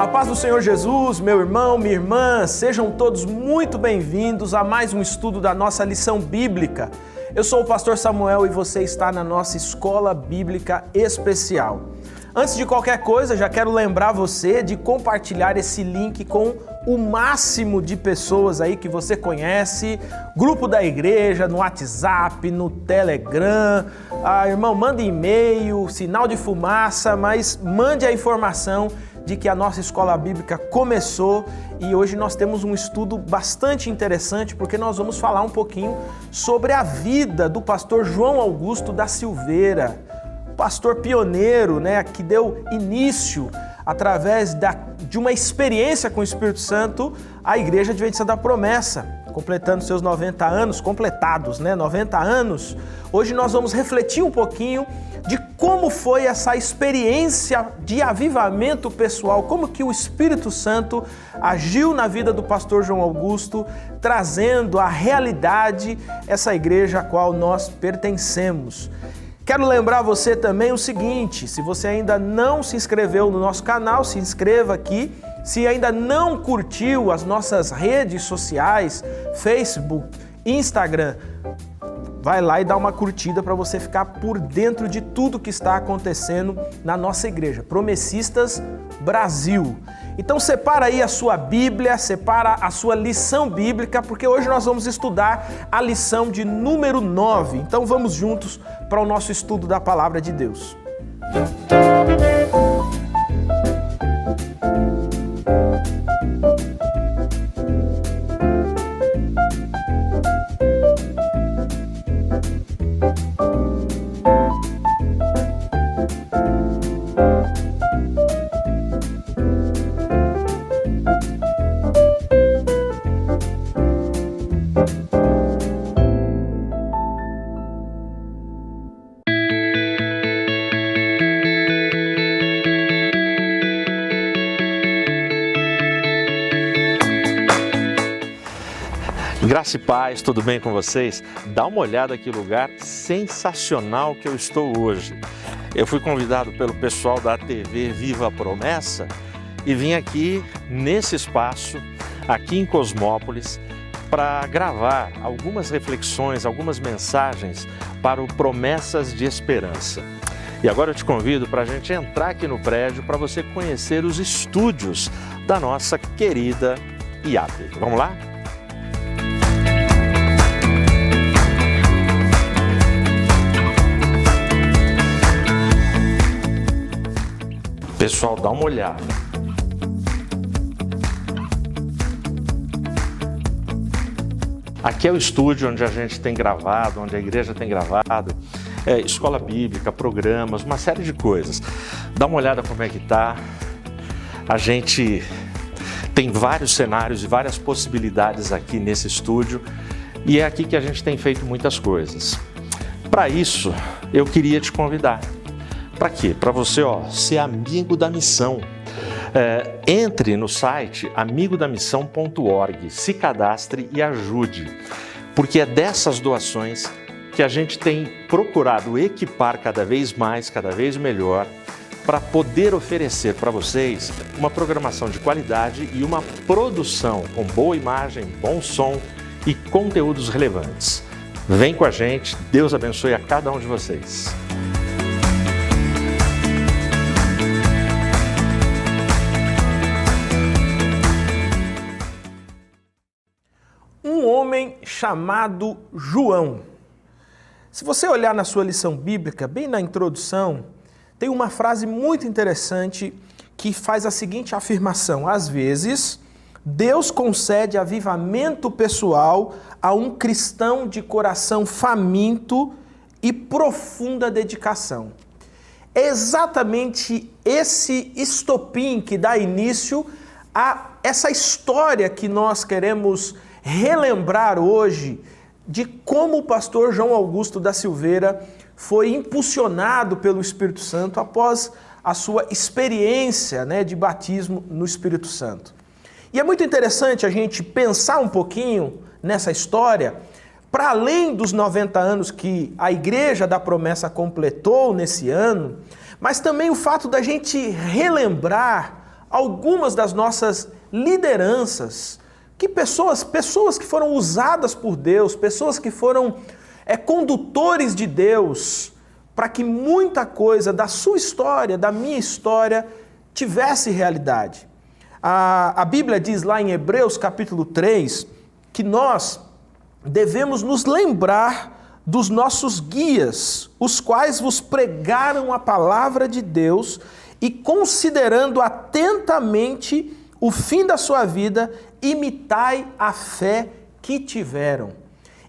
A paz do Senhor Jesus, meu irmão, minha irmã, sejam todos muito bem-vindos a mais um estudo da nossa lição bíblica. Eu sou o pastor Samuel e você está na nossa Escola Bíblica Especial. Antes de qualquer coisa, já quero lembrar você de compartilhar esse link com o máximo de pessoas aí que você conhece, grupo da igreja, no WhatsApp, no Telegram. Irmão, mande e-mail, sinal de fumaça, mas mande a informação de que a nossa escola bíblica começou e hoje nós temos um estudo bastante interessante porque nós vamos falar um pouquinho sobre a vida do pastor João Augusto da Silveira, pastor pioneiro, que deu início através de uma experiência com o Espírito Santo à Igreja Adventista da Promessa, completando seus 90 anos, completados, 90 anos. Hoje nós vamos refletir um pouquinho de como foi essa experiência de avivamento pessoal, como que o Espírito Santo agiu na vida do pastor João Augusto, trazendo à realidade essa igreja a qual nós pertencemos. Quero lembrar você também o seguinte, se você ainda não se inscreveu no nosso canal, se inscreva aqui. Se ainda não curtiu as nossas redes sociais, Facebook, Instagram, vai lá e dá uma curtida para você ficar por dentro de tudo que está acontecendo na nossa igreja, Promessistas Brasil. Então separa aí a sua Bíblia, separa a sua lição bíblica, porque hoje nós vamos estudar a lição de número 9. Então vamos juntos para o nosso estudo da Palavra de Deus. Graça e paz, tudo bem com vocês? Dá uma olhada aqui no lugar sensacional que eu estou hoje. Eu fui convidado pelo pessoal da TV Viva Promessa e vim aqui nesse espaço, aqui em Cosmópolis, para gravar algumas reflexões, algumas mensagens para o Promessas de Esperança. E agora eu te convido para a gente entrar aqui no prédio para você conhecer os estúdios da nossa querida IAP. Vamos lá? Pessoal, dá uma olhada. Aqui é o estúdio onde a gente tem gravado, onde a igreja tem gravado, escola bíblica, programas, uma série de coisas. Dá uma olhada como é que tá. A gente tem vários cenários e várias possibilidades aqui nesse estúdio e é aqui que a gente tem feito muitas coisas. Para isso, eu queria te convidar. Para quê? Para você ser amigo da missão. Entre no site amigodamissão.org, se cadastre e ajude, porque é dessas doações que a gente tem procurado equipar cada vez mais, cada vez melhor, para poder oferecer para vocês uma programação de qualidade e uma produção com boa imagem, bom som e conteúdos relevantes. Vem com a gente, Deus abençoe a cada um de vocês. Um homem chamado João. Se você olhar na sua lição bíblica, bem na introdução, tem uma frase muito interessante que faz a seguinte afirmação: às vezes, Deus concede avivamento pessoal a um cristão de coração faminto e profunda dedicação. É exatamente esse estopim que dá início a essa história que nós queremos relembrar hoje de como o pastor João Augusto da Silveira foi impulsionado pelo Espírito Santo após a sua experiência de batismo no Espírito Santo. E é muito interessante a gente pensar um pouquinho nessa história, para além dos 90 anos que a Igreja da Promessa completou nesse ano, mas também o fato da gente relembrar algumas das nossas lideranças, que pessoas que foram usadas por Deus, pessoas que foram condutores de Deus, para que muita coisa da sua história, da minha história, tivesse realidade. A Bíblia diz lá em Hebreus capítulo 3, que nós devemos nos lembrar dos nossos guias, os quais vos pregaram a palavra de Deus e, considerando atentamente o fim da sua vida, imitai a fé que tiveram.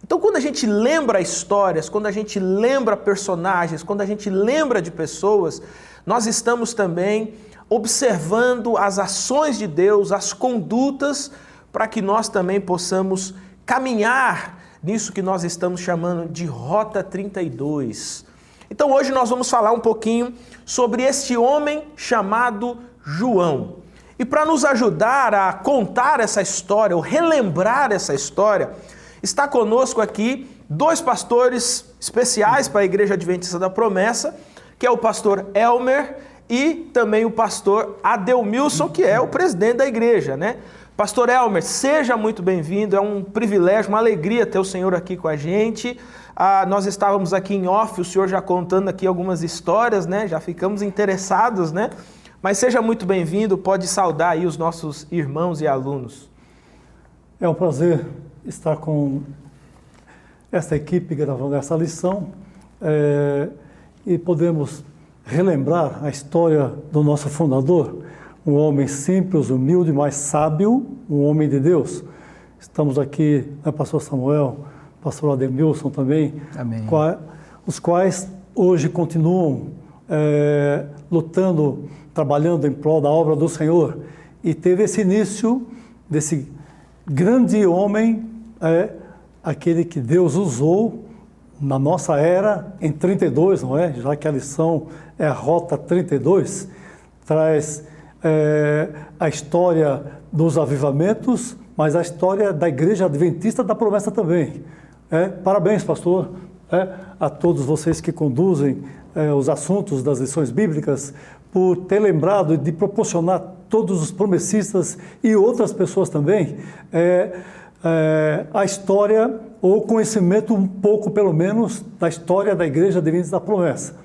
Então, quando a gente lembra histórias, quando a gente lembra personagens, quando a gente lembra de pessoas, nós estamos também observando as ações de Deus, as condutas, para que nós também possamos caminhar nisso que nós estamos chamando de Rota 32. Então hoje nós vamos falar um pouquinho sobre este homem chamado João. E para nos ajudar a contar essa história, ou relembrar essa história, está conosco aqui dois pastores especiais para a Igreja Adventista da Promessa, que é o pastor Elmer e também o pastor Adelmilson, que é o presidente da igreja, né? Pastor Elmer, seja muito bem-vindo, é um privilégio, uma alegria ter o senhor aqui com a gente. Nós estávamos aqui em off, o senhor já contando aqui algumas histórias, né? Já ficamos interessados, né? Mas seja muito bem-vindo, pode saudar aí os nossos irmãos e alunos. É um prazer estar com esta equipe gravando essa lição e podemos relembrar a história do nosso fundador, um homem simples, humilde, mas sábio, um homem de Deus. Estamos aqui, né, pastor Samuel, pastor Ademilson também, os quais hoje continuam lutando, trabalhando em prol da obra do Senhor. E teve esse início desse grande homem, aquele que Deus usou na nossa era, em 32, não é? Já que a lição é a Rota 32, traz a história dos avivamentos, mas a história da Igreja Adventista da Promessa também. Parabéns, pastor, a todos vocês que conduzem os assuntos das lições bíblicas, por ter lembrado de proporcionar todos os promessistas e outras pessoas também a história ou conhecimento um pouco, pelo menos, da história da Igreja Adventista da Promessa.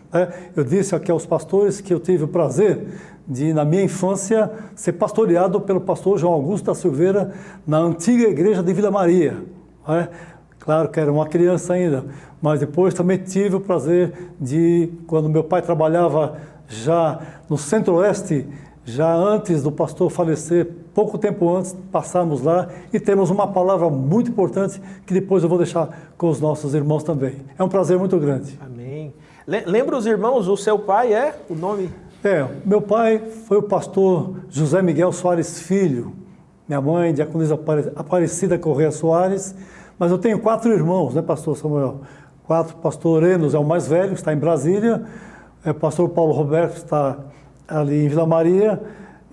Eu disse aqui aos pastores que eu tive o prazer de, na minha infância, ser pastoreado pelo pastor João Augusto da Silveira na antiga igreja de Vila Maria. Claro que era uma criança ainda, mas depois também tive o prazer de, quando meu pai trabalhava já no Centro-Oeste, já antes do pastor falecer, pouco tempo antes, passamos lá e temos uma palavra muito importante que depois eu vou deixar com os nossos irmãos também. É um prazer muito grande. Amém. Lembra os irmãos, o seu pai o nome? Meu pai foi o pastor José Miguel Soares Filho, minha mãe, diaconisa Aparecida Correia Soares, mas eu tenho 4 irmãos, né, pastor Samuel? 4, pastor Enos é o mais velho, está em Brasília, pastor Paulo Roberto está ali em Vila Maria,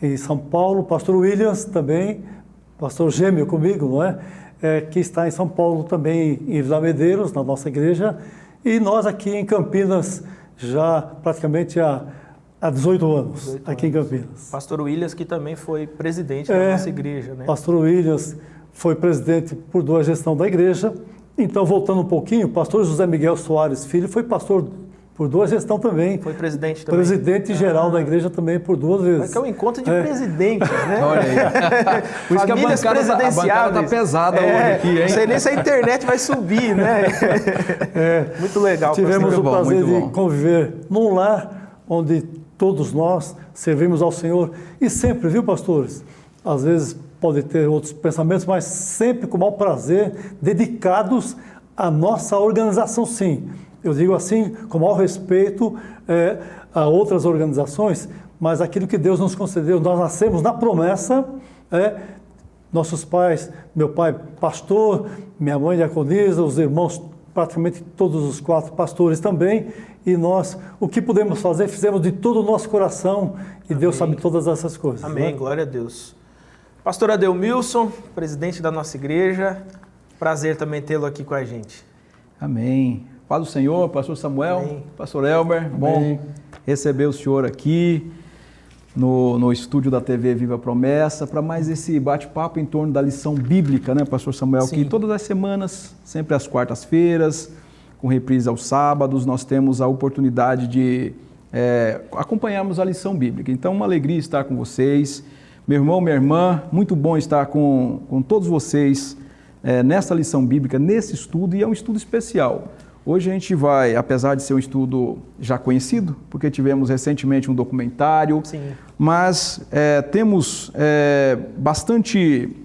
em São Paulo, pastor Williams também, pastor gêmeo comigo, não é? Que está em São Paulo também, em Vila Medeiros, na nossa igreja, e nós aqui em Campinas, já praticamente há 18 anos, aqui em Campinas. Pastor Williams, que também foi presidente da nossa igreja, né? Pastor Williams foi presidente por 2 gestões da igreja. Então, voltando um pouquinho, o pastor José Miguel Soares Filho foi pastor por 2 gestões também. Foi presidente também. Presidente geral da igreja também por 2 vezes. Mas que é um encontro de presidentes, né? Olha aí. Por isso que a bancada tá pesada hoje aqui, hein? Não sei nem se a internet vai subir, né? Muito legal. Tivemos o prazer de conviver num lar onde todos nós servimos ao Senhor. E sempre, viu, pastores? Às vezes pode ter outros pensamentos, mas sempre com o maior prazer, dedicados à nossa organização, sim. Eu digo assim, com o maior respeito a outras organizações, mas aquilo que Deus nos concedeu, nós nascemos na promessa, nossos pais, meu pai pastor, minha mãe diaconisa, os irmãos, praticamente todos os 4 pastores também, e nós, o que pudemos fazer, fizemos de todo o nosso coração, e Amém. Deus sabe todas essas coisas. Amém, glória a Deus. Pastor Adelmilson, presidente da nossa igreja, prazer também tê-lo aqui com a gente. Amém. Paz do Senhor, pastor Samuel, Amém. Pastor Elmer, bom receber o senhor aqui no estúdio da TV Viva Promessa, para mais esse bate-papo em torno da lição bíblica, né, pastor Samuel? Sim. Que todas as semanas, sempre às quartas-feiras, com reprise aos sábados, nós temos a oportunidade de acompanharmos a lição bíblica. Então, uma alegria estar com vocês. Meu irmão, minha irmã, muito bom estar com todos vocês nesta lição bíblica, nesse estudo, e é um estudo especial. Hoje a gente vai, apesar de ser um estudo já conhecido, porque tivemos recentemente um documentário, Sim. mas temos bastante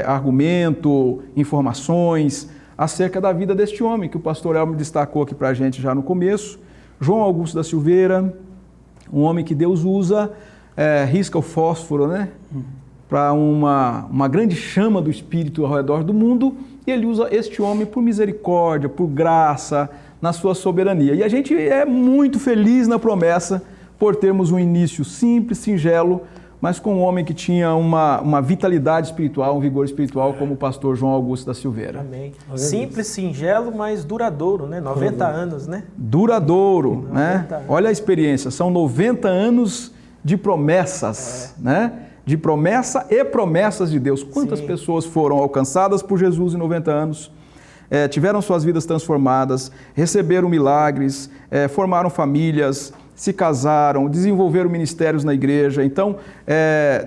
argumento, informações acerca da vida deste homem, que o pastor Elmer destacou aqui para a gente já no começo, João Augusto da Silveira, um homem que Deus usa, risca o fósforo, né? Para uma grande chama do Espírito ao redor do mundo, e ele usa este homem por misericórdia, por graça, na sua soberania. E a gente é muito feliz na promessa por termos um início simples, singelo, mas com um homem que tinha uma vitalidade espiritual, um vigor espiritual, como o pastor João Augusto da Silveira. Amém. Simples, singelo, mas duradouro, né? 90 anos, né? Duradouro, né? anos. Olha a experiência, são 90 anos de promessas, né? De promessa e promessas de Deus. Quantas Sim. pessoas foram alcançadas por Jesus em 90 anos, tiveram suas vidas transformadas, receberam milagres, formaram famílias, se casaram, desenvolveram ministérios na igreja. Então,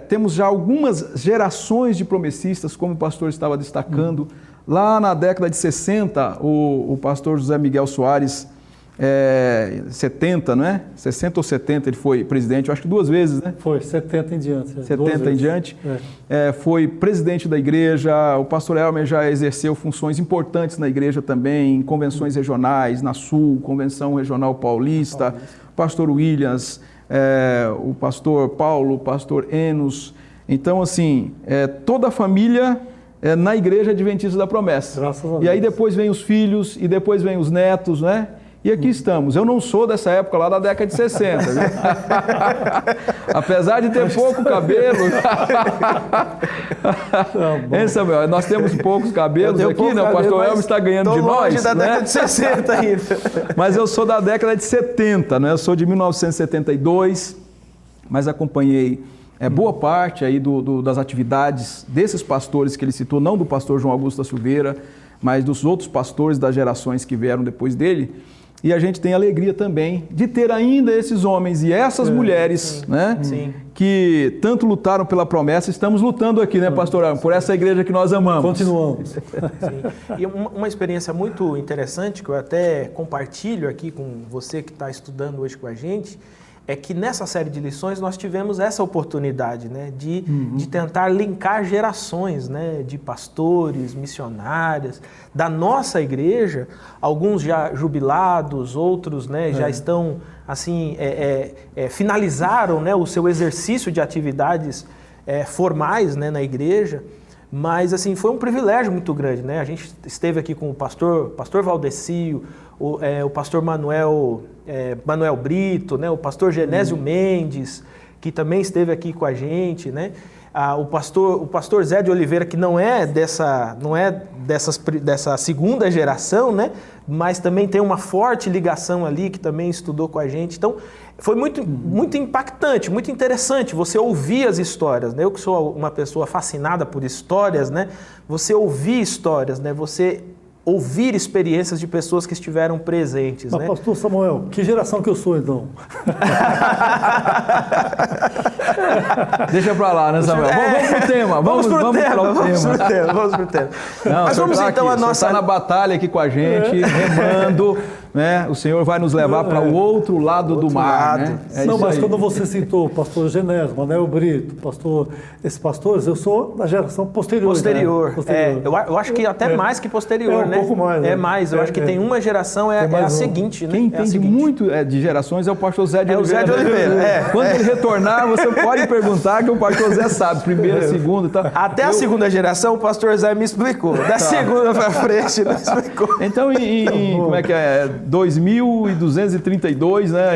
temos já algumas gerações de promessistas, como o pastor estava destacando. Lá na década de 60, o pastor José Miguel Soares, 70, não é? 60 ou 70 ele foi presidente, eu acho que 2 vezes, né? Foi, 70 em diante. 70 em diante. Foi presidente da igreja, o pastor Elmer já exerceu funções importantes na igreja também, em convenções regionais, na Sul, Convenção Regional Paulista, pastor Williams, o pastor Paulo, o pastor Enos. Então, assim, toda a família na igreja adventista da promessa. Graças a Deus. E aí depois vem os filhos, e depois vem os netos, né? E aqui estamos. Eu não sou dessa época lá da década de 60, viu? Apesar de ter pouco cabelo. Hein, Samuel? Nós temos poucos cabelos aqui, né? O pastor Elmer está ganhando de nós. Longe da década de 60 ainda. Mas eu sou da década de 70, né? Eu sou de 1972, mas acompanhei boa parte aí das atividades desses pastores que ele citou, não do pastor João Augusto da Silveira, mas dos outros pastores das gerações que vieram depois dele. E a gente tem alegria também de ter ainda esses homens e essas mulheres, sim, né? Sim. Que tanto lutaram pela promessa. Estamos lutando aqui, né, pastor Elmer, por essa igreja que nós amamos. Continuamos. Sim. E uma experiência muito interessante, que eu até compartilho aqui com você que está estudando hoje com a gente, é que nessa série de lições nós tivemos essa oportunidade, né, de tentar linkar gerações, né, de pastores, missionários, da nossa igreja, alguns já jubilados, outros, né, já estão, assim, finalizaram, né, o seu exercício de atividades formais, né, na igreja. Mas, assim, foi um privilégio muito grande, né? A gente esteve aqui com o pastor Valdecio, o pastor Manuel Brito, né? O pastor Genésio Mendes, que também esteve aqui com a gente, né? O pastor Zé de Oliveira, que não é dessa segunda geração, né? Mas também tem uma forte ligação ali, que também estudou com a gente. Então, foi muito, muito impactante, muito interessante você ouvir as histórias, né? Eu que sou uma pessoa fascinada por histórias, né? Você ouvir histórias, né? Você ouvir experiências de pessoas que estiveram presentes, Mas, né? pastor Samuel, que geração que eu sou, então? Deixa pra lá, né, Samuel? Vamos pro tema. Vamos pro tema. Não, mas vamos então aqui, a nossa... está na batalha aqui com a gente, remando, né? O Senhor vai nos levar para o outro lado do mar, né? Não, mas quando você citou o pastor Genésio, Manuel Brito, esses pastores, eu sou da geração posterior. Posterior. Né? Posterior. Eu acho que até mais que posterior, né? Um pouco mais. É mais, eu acho que tem uma geração, é a seguinte, né? Quem entende muito de gerações é o pastor Zé de Oliveira. É o Zé de Oliveira, Quando ele retornar, você pode perguntar que o pastor Zé sabe, primeira, segunda e tal. Até a segunda geração, o pastor Zé me explicou. Da segunda para frente, não explicou. Então, como é que é? 2232, né?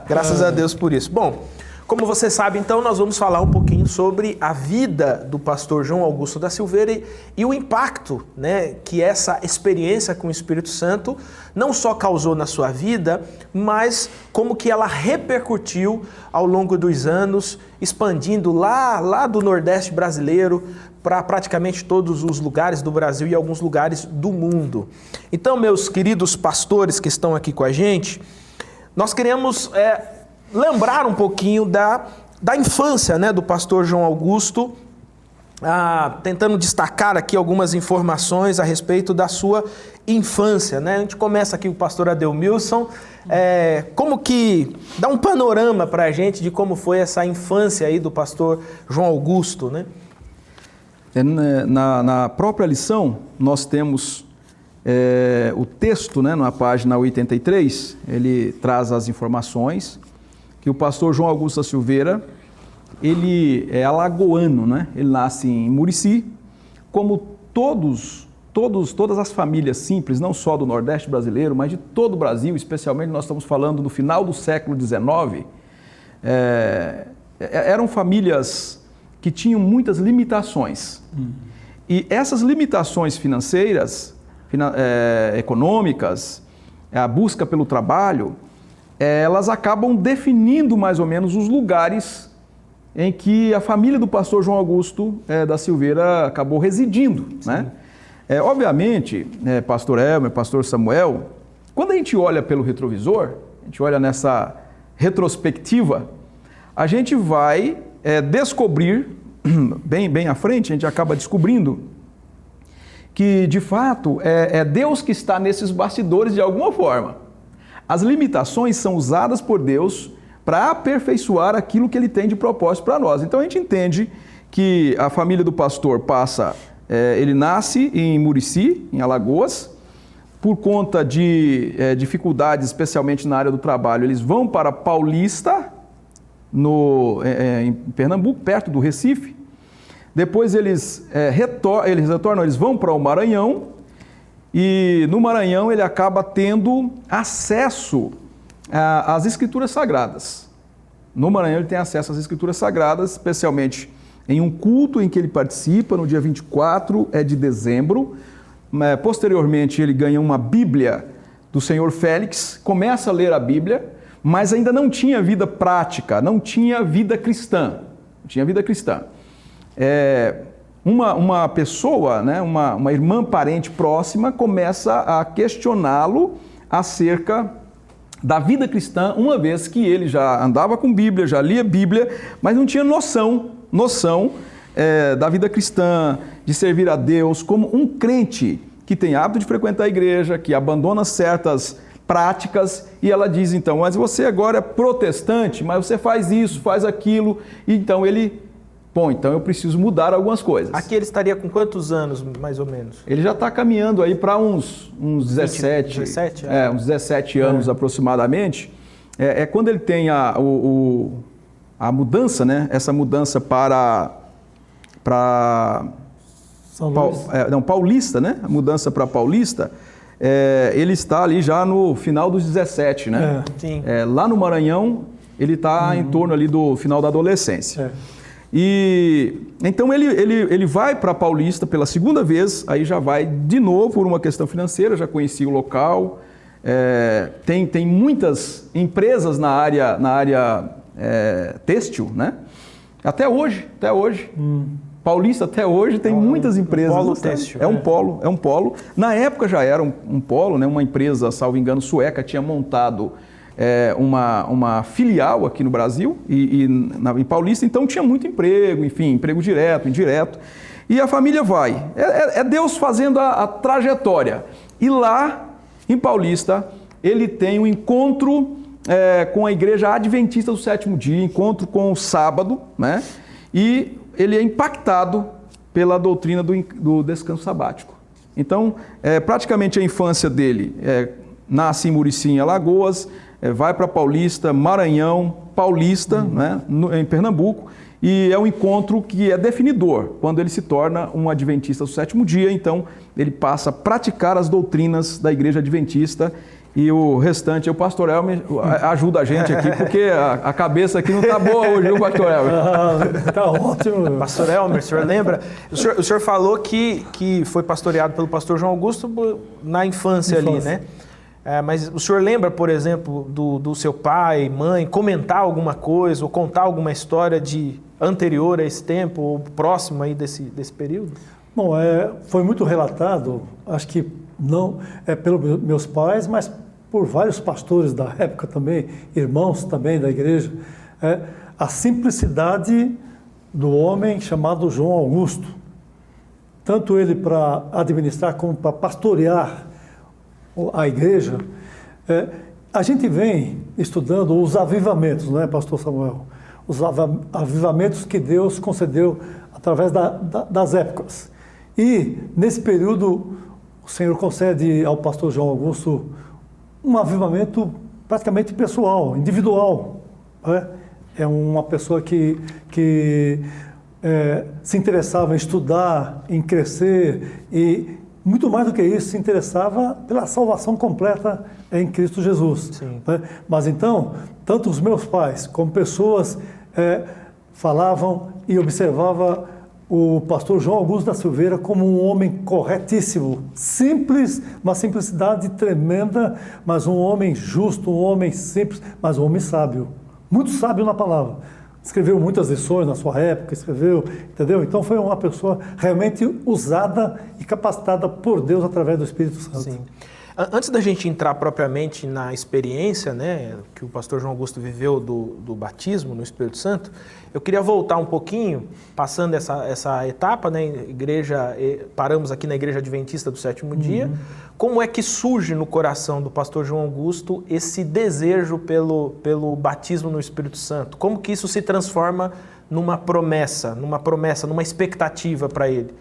Graças a Deus por isso. Bom, Como você sabe, então, nós vamos falar um pouquinho sobre a vida do pastor João Augusto da Silveira e o impacto, né, que essa experiência com o Espírito Santo não só causou na sua vida, mas como que ela repercutiu ao longo dos anos, expandindo lá do Nordeste brasileiro para praticamente todos os lugares do Brasil e alguns lugares do mundo. Então, meus queridos pastores que estão aqui com a gente, nós queremos lembrar um pouquinho da infância, né, do pastor João Augusto, tentando destacar aqui algumas informações a respeito da sua infância, né? A gente começa aqui com o pastor Adelmilson, como que dá um panorama para a gente de como foi essa infância aí do pastor João Augusto, né? Na própria lição, nós temos o texto, né, na página 83, ele traz as informações que o pastor João Augusto da Silveira, ele é alagoano, né? Ele nasce em Murici, como todas as famílias simples, não só do Nordeste brasileiro, mas de todo o Brasil, especialmente nós estamos falando no final do século XIX, eram famílias que tinham muitas limitações. E essas limitações financeiras, econômicas, a busca pelo trabalho, elas acabam definindo mais ou menos os lugares em que a família do pastor João Augusto da Silveira acabou residindo, né? Obviamente, pastor Elmer, pastor Samuel, quando a gente olha pelo retrovisor, a gente olha nessa retrospectiva, a gente vai descobrir, bem à frente, a gente acaba descobrindo que, de fato, é Deus que está nesses bastidores de alguma forma. As limitações são usadas por Deus para aperfeiçoar aquilo que Ele tem de propósito para nós. Então a gente entende que a família do pastor ele nasce em Murici, em Alagoas, por conta de dificuldades, especialmente na área do trabalho, eles vão para Paulista, em Pernambuco, perto do Recife. Depois eles vão para o Maranhão, e no Maranhão ele acaba tendo acesso às Escrituras Sagradas. No Maranhão ele tem acesso às Escrituras Sagradas, especialmente em um culto em que ele participa, no dia 24 de dezembro. Posteriormente ele ganha uma Bíblia do senhor Félix, começa a ler a Bíblia, mas ainda não tinha vida prática, não tinha vida cristã. Uma pessoa, né, uma irmã parente próxima, começa a questioná-lo acerca da vida cristã, uma vez que ele já andava com Bíblia, já lia Bíblia, mas não tinha noção da vida cristã, de servir a Deus como um crente que tem hábito de frequentar a igreja, que abandona certas práticas, e ela diz então, mas você agora é protestante, mas você faz isso, faz aquilo, e então ele... Bom, então eu preciso mudar algumas coisas. Aqui ele estaria com quantos anos, mais ou menos? Ele já está caminhando aí para uns 17, 17? Uns 17 anos aproximadamente. Quando ele tem a mudança, né? Essa mudança para Paulista, né? A mudança para Paulista, ele está ali já no final dos 17, né? Sim. Lá no Maranhão, ele está em torno ali do final da adolescência. E então ele vai para Paulista pela segunda vez, aí já vai de novo por uma questão financeira, já conhecia o local, tem muitas empresas na área têxtil, né? Até hoje. Paulista até hoje tem muitas empresas. Polo têxtil. É um polo. Na época já era um polo, né? Uma empresa, salvo engano, sueca tinha montado uma filial aqui no Brasil, em Paulista, então tinha muito emprego, enfim, emprego direto, indireto, e a família vai. É Deus fazendo a trajetória. E lá, em Paulista, ele tem um encontro com a igreja adventista do sétimo dia, encontro com o sábado, né? E ele é impactado pela doutrina do descanso sabático. Então, praticamente a infância dele nasce em Murici, em Alagoas, vai para Paulista, Maranhão, Paulista, né, em Pernambuco, e é um encontro que é definidor, quando ele se torna um adventista do sétimo dia, então ele passa a praticar as doutrinas da igreja adventista, E o restante, o pastor Elmer ajuda a gente aqui, porque a cabeça aqui não está boa hoje, viu, pastor Elmer? Está ótimo. Pastor Elmer, o senhor lembra? O senhor falou que foi pastoreado pelo pastor João Augusto na infância ali, né? Mas o senhor lembra, por exemplo, do seu pai, mãe, comentar alguma coisa ou contar alguma história anterior a esse tempo ou próximo aí desse período? Bom, foi muito relatado, acho que não pelos meus pais, mas por vários pastores da época também, irmãos também da igreja, a simplicidade do homem chamado João Augusto. Tanto ele para administrar como para pastorear a igreja. A gente vem estudando os avivamentos, não é, pastor Samuel? Os avivamentos que Deus concedeu através das épocas. E, nesse período, o Senhor concede ao pastor João Augusto um avivamento praticamente pessoal, individual. É uma pessoa que se interessava em estudar, em crescer e, muito mais do que isso, se interessava pela salvação completa em Cristo Jesus. Mas então, tanto os meus pais como pessoas falavam e observavam o pastor João Augusto da Silveira como um homem corretíssimo, simples, uma simplicidade tremenda, mas um homem justo, um homem simples, mas um homem sábio, muito sábio na palavra. Escreveu muitas lições na sua época, entendeu? Então foi uma pessoa realmente usada e capacitada por Deus através do Espírito Santo. Sim. Antes da gente entrar propriamente na experiência, né, que o pastor João Augusto viveu do batismo no Espírito Santo, eu queria voltar um pouquinho, passando essa etapa, né, paramos aqui na Igreja Adventista do Sétimo Dia. Como é que surge no coração do pastor João Augusto esse desejo pelo batismo no Espírito Santo? Como que isso se transforma numa promessa, numa expectativa para ele?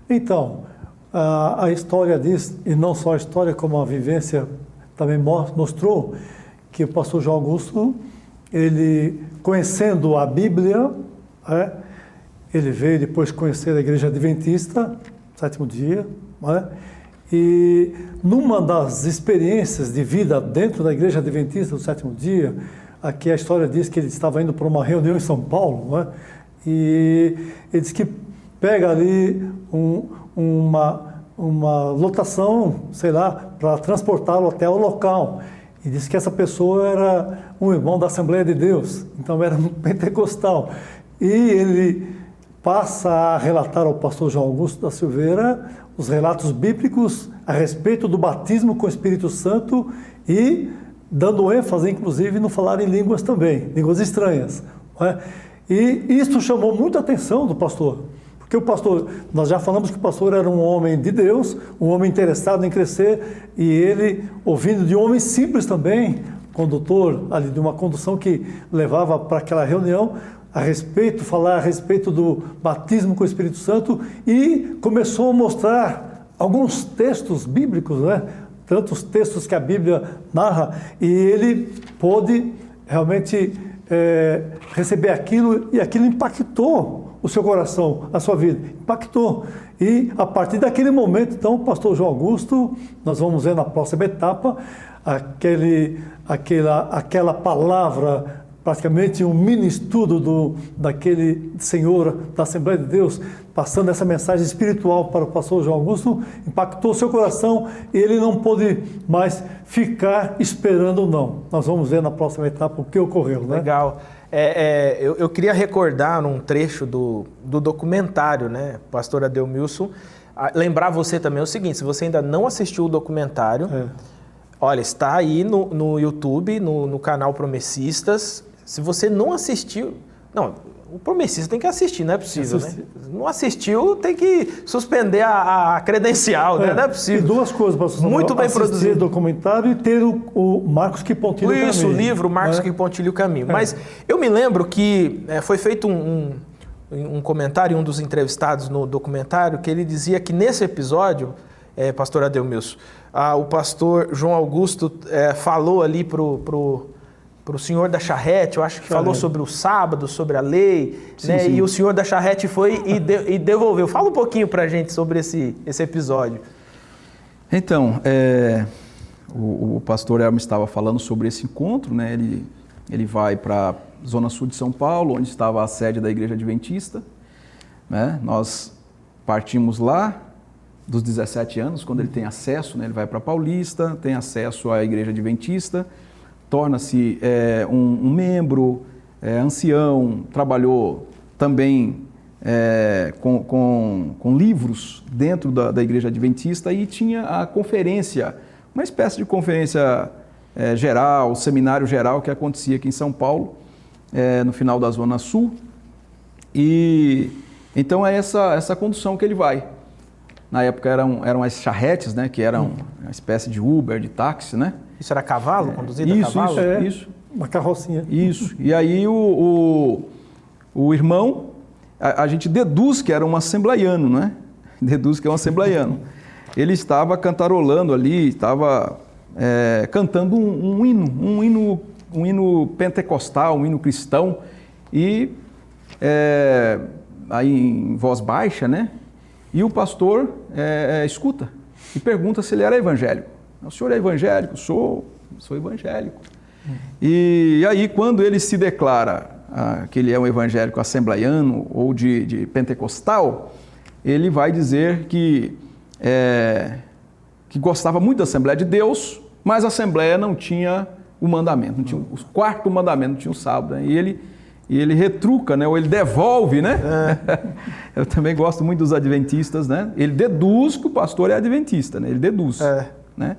Então, a história diz, e não só a história, como a vivência também mostrou, que o pastor João Augusto, ele, conhecendo a Bíblia, ele veio depois conhecer a Igreja Adventista, Sétimo Dia, e numa das experiências de vida dentro da Igreja Adventista do Sétimo Dia, aqui a história diz que ele estava indo para uma reunião em São Paulo, e ele diz que pega ali uma lotação, sei lá, para transportá-lo até o local. E disse que essa pessoa era um irmão da Assembleia de Deus, então era um pentecostal. E ele passa a relatar ao pastor João Augusto da Silveira os relatos bíblicos a respeito do batismo com o Espírito Santo e dando ênfase, inclusive, no falar em línguas também, línguas estranhas. E isso chamou muita atenção do pastor. Porque o pastor, nós já falamos que o pastor era um homem de Deus, um homem interessado em crescer, e ele, ouvindo de um homem simples também, condutor ali de uma condução que levava para aquela reunião, falar a respeito do batismo com o Espírito Santo, e começou a mostrar alguns textos bíblicos, tantos textos que a Bíblia narra, e ele pôde realmente receber aquilo, e aquilo impactou o seu coração, a sua vida, impactou. E a partir daquele momento, então, o pastor João Augusto, nós vamos ver na próxima etapa, aquela palavra, praticamente um mini estudo daquele senhor da Assembleia de Deus, passando essa mensagem espiritual para o pastor João Augusto, impactou o seu coração e ele não pôde mais ficar esperando, não. Nós vamos ver na próxima etapa o que ocorreu, né? Legal. Eu queria recordar um trecho do documentário, né, pastor Adelmilson, lembrar você também o seguinte: se você ainda não assistiu o documentário, olha, está aí no YouTube, no canal Promessistas. Se você não assistiu, o promessista tem que assistir, não é possível, né? Não assistiu, tem que suspender a credencial, né? Não é possível. E duas coisas, pastor Samuel: muito bem produzido o documentário e ter o Marcos que pontilha o caminho. Isso, o livro Marcos que pontilha o caminho. Mas eu me lembro que foi feito um comentário, um dos entrevistados no documentário, que ele dizia que nesse episódio, pastor Adelmilson, o pastor João Augusto falou ali para o senhor da charrete, eu acho que falou sobre o sábado, sobre a lei, sim, né? Sim. E o senhor da charrete foi e devolveu. Fala um pouquinho para a gente sobre esse episódio. Então, O pastor Elmer estava falando sobre esse encontro, né? Ele vai para a zona sul de São Paulo, onde estava a sede da Igreja Adventista, né? Nós partimos lá dos 17 anos, quando ele tem acesso, né? Ele vai para Paulista, tem acesso à Igreja Adventista, torna-se um membro, ancião, trabalhou também com livros dentro da Igreja Adventista e tinha a conferência, uma espécie de conferência geral, seminário geral que acontecia aqui em São Paulo, no final da Zona Sul. E então é essa condução que ele vai. Na época eram as charretes, né, que eram uma espécie de Uber, de táxi, né? Isso era cavalo, conduzido a cavalo? Isso. Uma carrocinha. Isso. E aí o irmão, a gente deduz que era um assembleiano, né? Deduz que é um assembleiano. Ele estava cantarolando ali, estava cantando um hino pentecostal, um hino cristão, e aí em voz baixa, né? E o pastor escuta e pergunta se ele era evangélico. O senhor é evangélico? Sou evangélico. E aí, quando ele se declara que ele é um evangélico assembleiano ou de pentecostal, ele vai dizer que gostava muito da Assembleia de Deus, mas a Assembleia não tinha o mandamento, não tinha o quarto mandamento, não tinha o sábado, né? E ele retruca, né? Ou ele devolve, né? Eu também gosto muito dos adventistas, né? Ele deduz que o pastor é adventista, né? Ele deduz, né?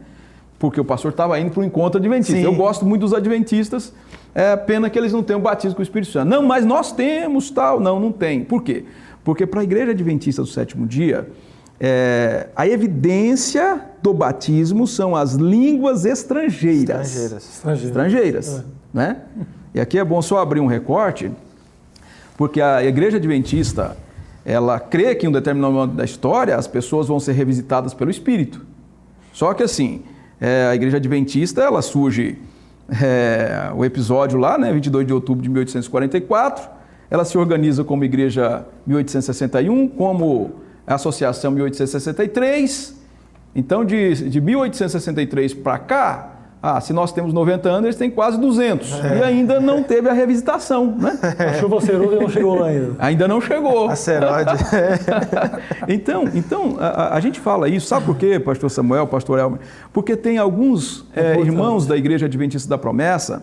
Porque o pastor estava indo para um encontro adventista. Sim. Eu gosto muito dos adventistas, pena que eles não têm o batismo com o Espírito Santo. Não, mas nós temos tal. Não tem. Por quê? Porque para a Igreja Adventista do Sétimo Dia, a evidência do batismo são as línguas estrangeiras. Estrangeiras. Né? E aqui é bom só abrir um recorte, porque a Igreja Adventista, ela crê que em um determinado momento da história as pessoas vão ser revisitadas pelo Espírito. Só que assim, a Igreja Adventista, ela surge, o episódio lá, né, 22 de outubro de 1844, ela se organiza como Igreja 1861, como Associação 1863, então de 1863 para cá, se nós temos 90 anos, eles têm quase 200, e ainda não teve a revisitação, né? A chuva ceruda não chegou lá ainda. Ainda não chegou. A Serode. Então a gente fala isso, sabe por quê, pastor Samuel, pastor Elmer? Porque tem alguns irmãos da Igreja Adventista da Promessa,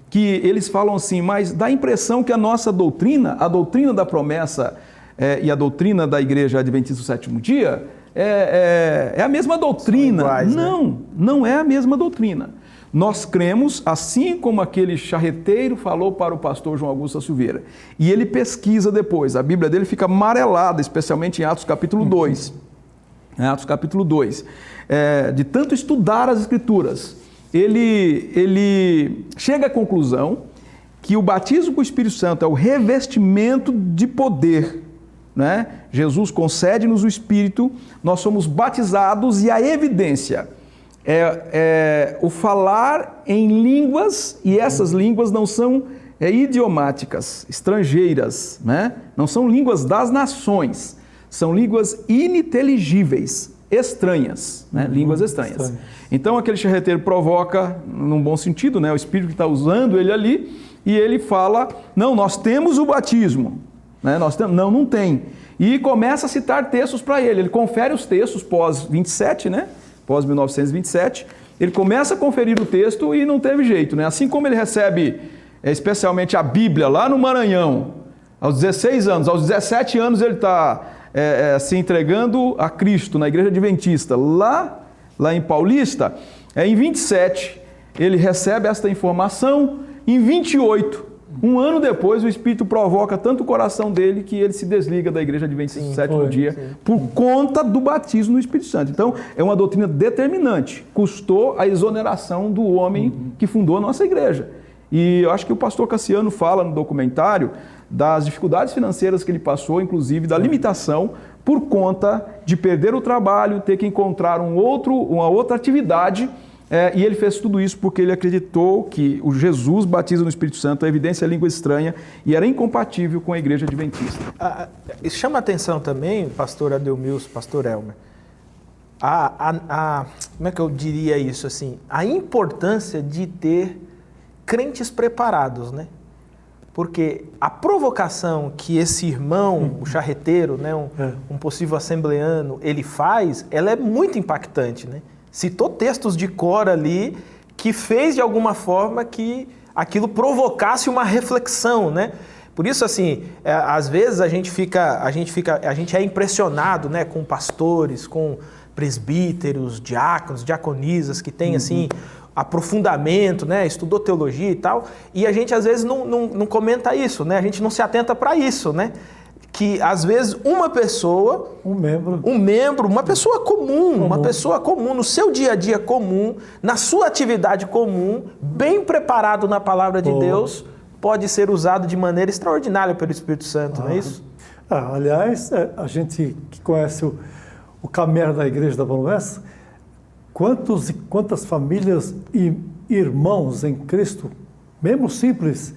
que eles falam assim, mas dá a impressão que a nossa doutrina, a doutrina da promessa e a doutrina da Igreja Adventista do Sétimo Dia, é a mesma doutrina. Iguais, não é a mesma doutrina. Nós cremos, assim como aquele charreteiro falou para o pastor João Augusto da Silveira. E ele pesquisa depois. A Bíblia dele fica amarelada, especialmente em Atos capítulo 2. Atos capítulo 2. De tanto estudar as Escrituras, ele chega à conclusão que o batismo com o Espírito Santo é o revestimento de poder, né? Jesus concede-nos o Espírito, nós somos batizados e a evidência é o falar em línguas, e essas línguas não são idiomáticas, estrangeiras, né? Não são línguas das nações, são línguas ininteligíveis, estranhas, né? Línguas estranhas. Então aquele charreteiro provoca, num bom sentido, né? O Espírito que está usando ele ali, e ele fala, não, nós temos o batismo, né? Não tem. E começa a citar textos para ele confere os textos pós-27, né? Pós-1927, ele começa a conferir o texto e não teve jeito, né? Assim como ele recebe especialmente a Bíblia lá no Maranhão, aos 16 anos, aos 17 anos ele está se entregando a Cristo na Igreja Adventista, lá em Paulista, em 27 ele recebe esta informação, em 28, um ano depois, o Espírito provoca tanto o coração dele que ele se desliga da Igreja Adventista do Sétimo Dia por conta do batismo no Espírito Santo. Então, é uma doutrina determinante. Custou a exoneração do homem que fundou a nossa igreja. E eu acho que o pastor Cassiano fala no documentário das dificuldades financeiras que ele passou, inclusive da limitação por conta de perder o trabalho, ter que encontrar uma outra atividade. E ele fez tudo isso porque ele acreditou que o Jesus batiza no Espírito Santo, a evidência é língua estranha, e era incompatível com a Igreja Adventista. Chama a atenção também, pastor Adelmilson, pastor Elmer, como é que eu diria isso assim? A importância de ter crentes preparados, né? Porque a provocação que esse irmão, o charreteiro, né, um possível assembleano, ele faz, ela é muito impactante, né? Citou textos de cor ali que fez de alguma forma que aquilo provocasse uma reflexão, né? Por isso, assim, às vezes a gente é impressionado, né, com pastores, com presbíteros, diáconos, diaconisas que têm, assim, aprofundamento, né, estudou teologia e tal, e a gente às vezes não comenta isso, né? A gente não se atenta para isso, né? Que às vezes uma pessoa, um membro, uma pessoa comum, no seu dia a dia comum, na sua atividade comum, bem preparado na palavra de Deus, pode ser usado de maneira extraordinária pelo Espírito Santo, não é isso? Aliás, a gente que conhece o caminhar da Igreja da Promessa, quantas famílias e irmãos em Cristo, membros simples,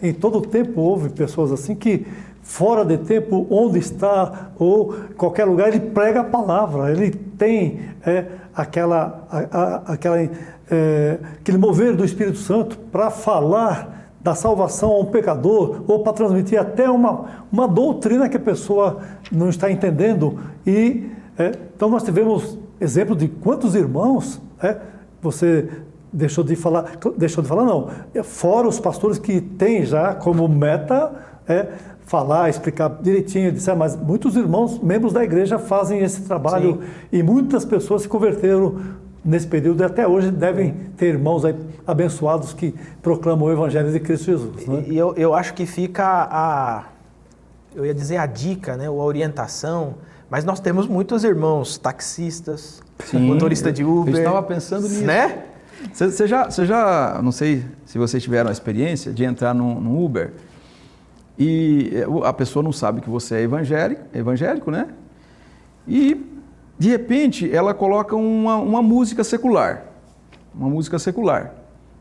em todo o tempo houve pessoas assim que, fora de tempo, onde está, ou qualquer lugar, ele prega a palavra, ele tem aquele mover do Espírito Santo para falar da salvação a um pecador, ou para transmitir até uma doutrina que a pessoa não está entendendo. Então nós tivemos exemplo de quantos irmãos, você deixou de falar não, fora os pastores que têm já como meta falar, explicar direitinho, mas muitos irmãos, membros da igreja, fazem esse trabalho. Sim. E muitas pessoas se converteram nesse período e até hoje devem ter irmãos aí abençoados que proclamam o Evangelho de Cristo Jesus. Né? E eu acho que fica eu ia dizer a dica, né, ou a orientação, mas nós temos muitos irmãos taxistas, motorista de Uber. Eu estava pensando nisso. Né? Você já, não sei se vocês tiveram a experiência de entrar num Uber e a pessoa não sabe que você é evangélico, né? E, de repente, ela coloca uma música secular.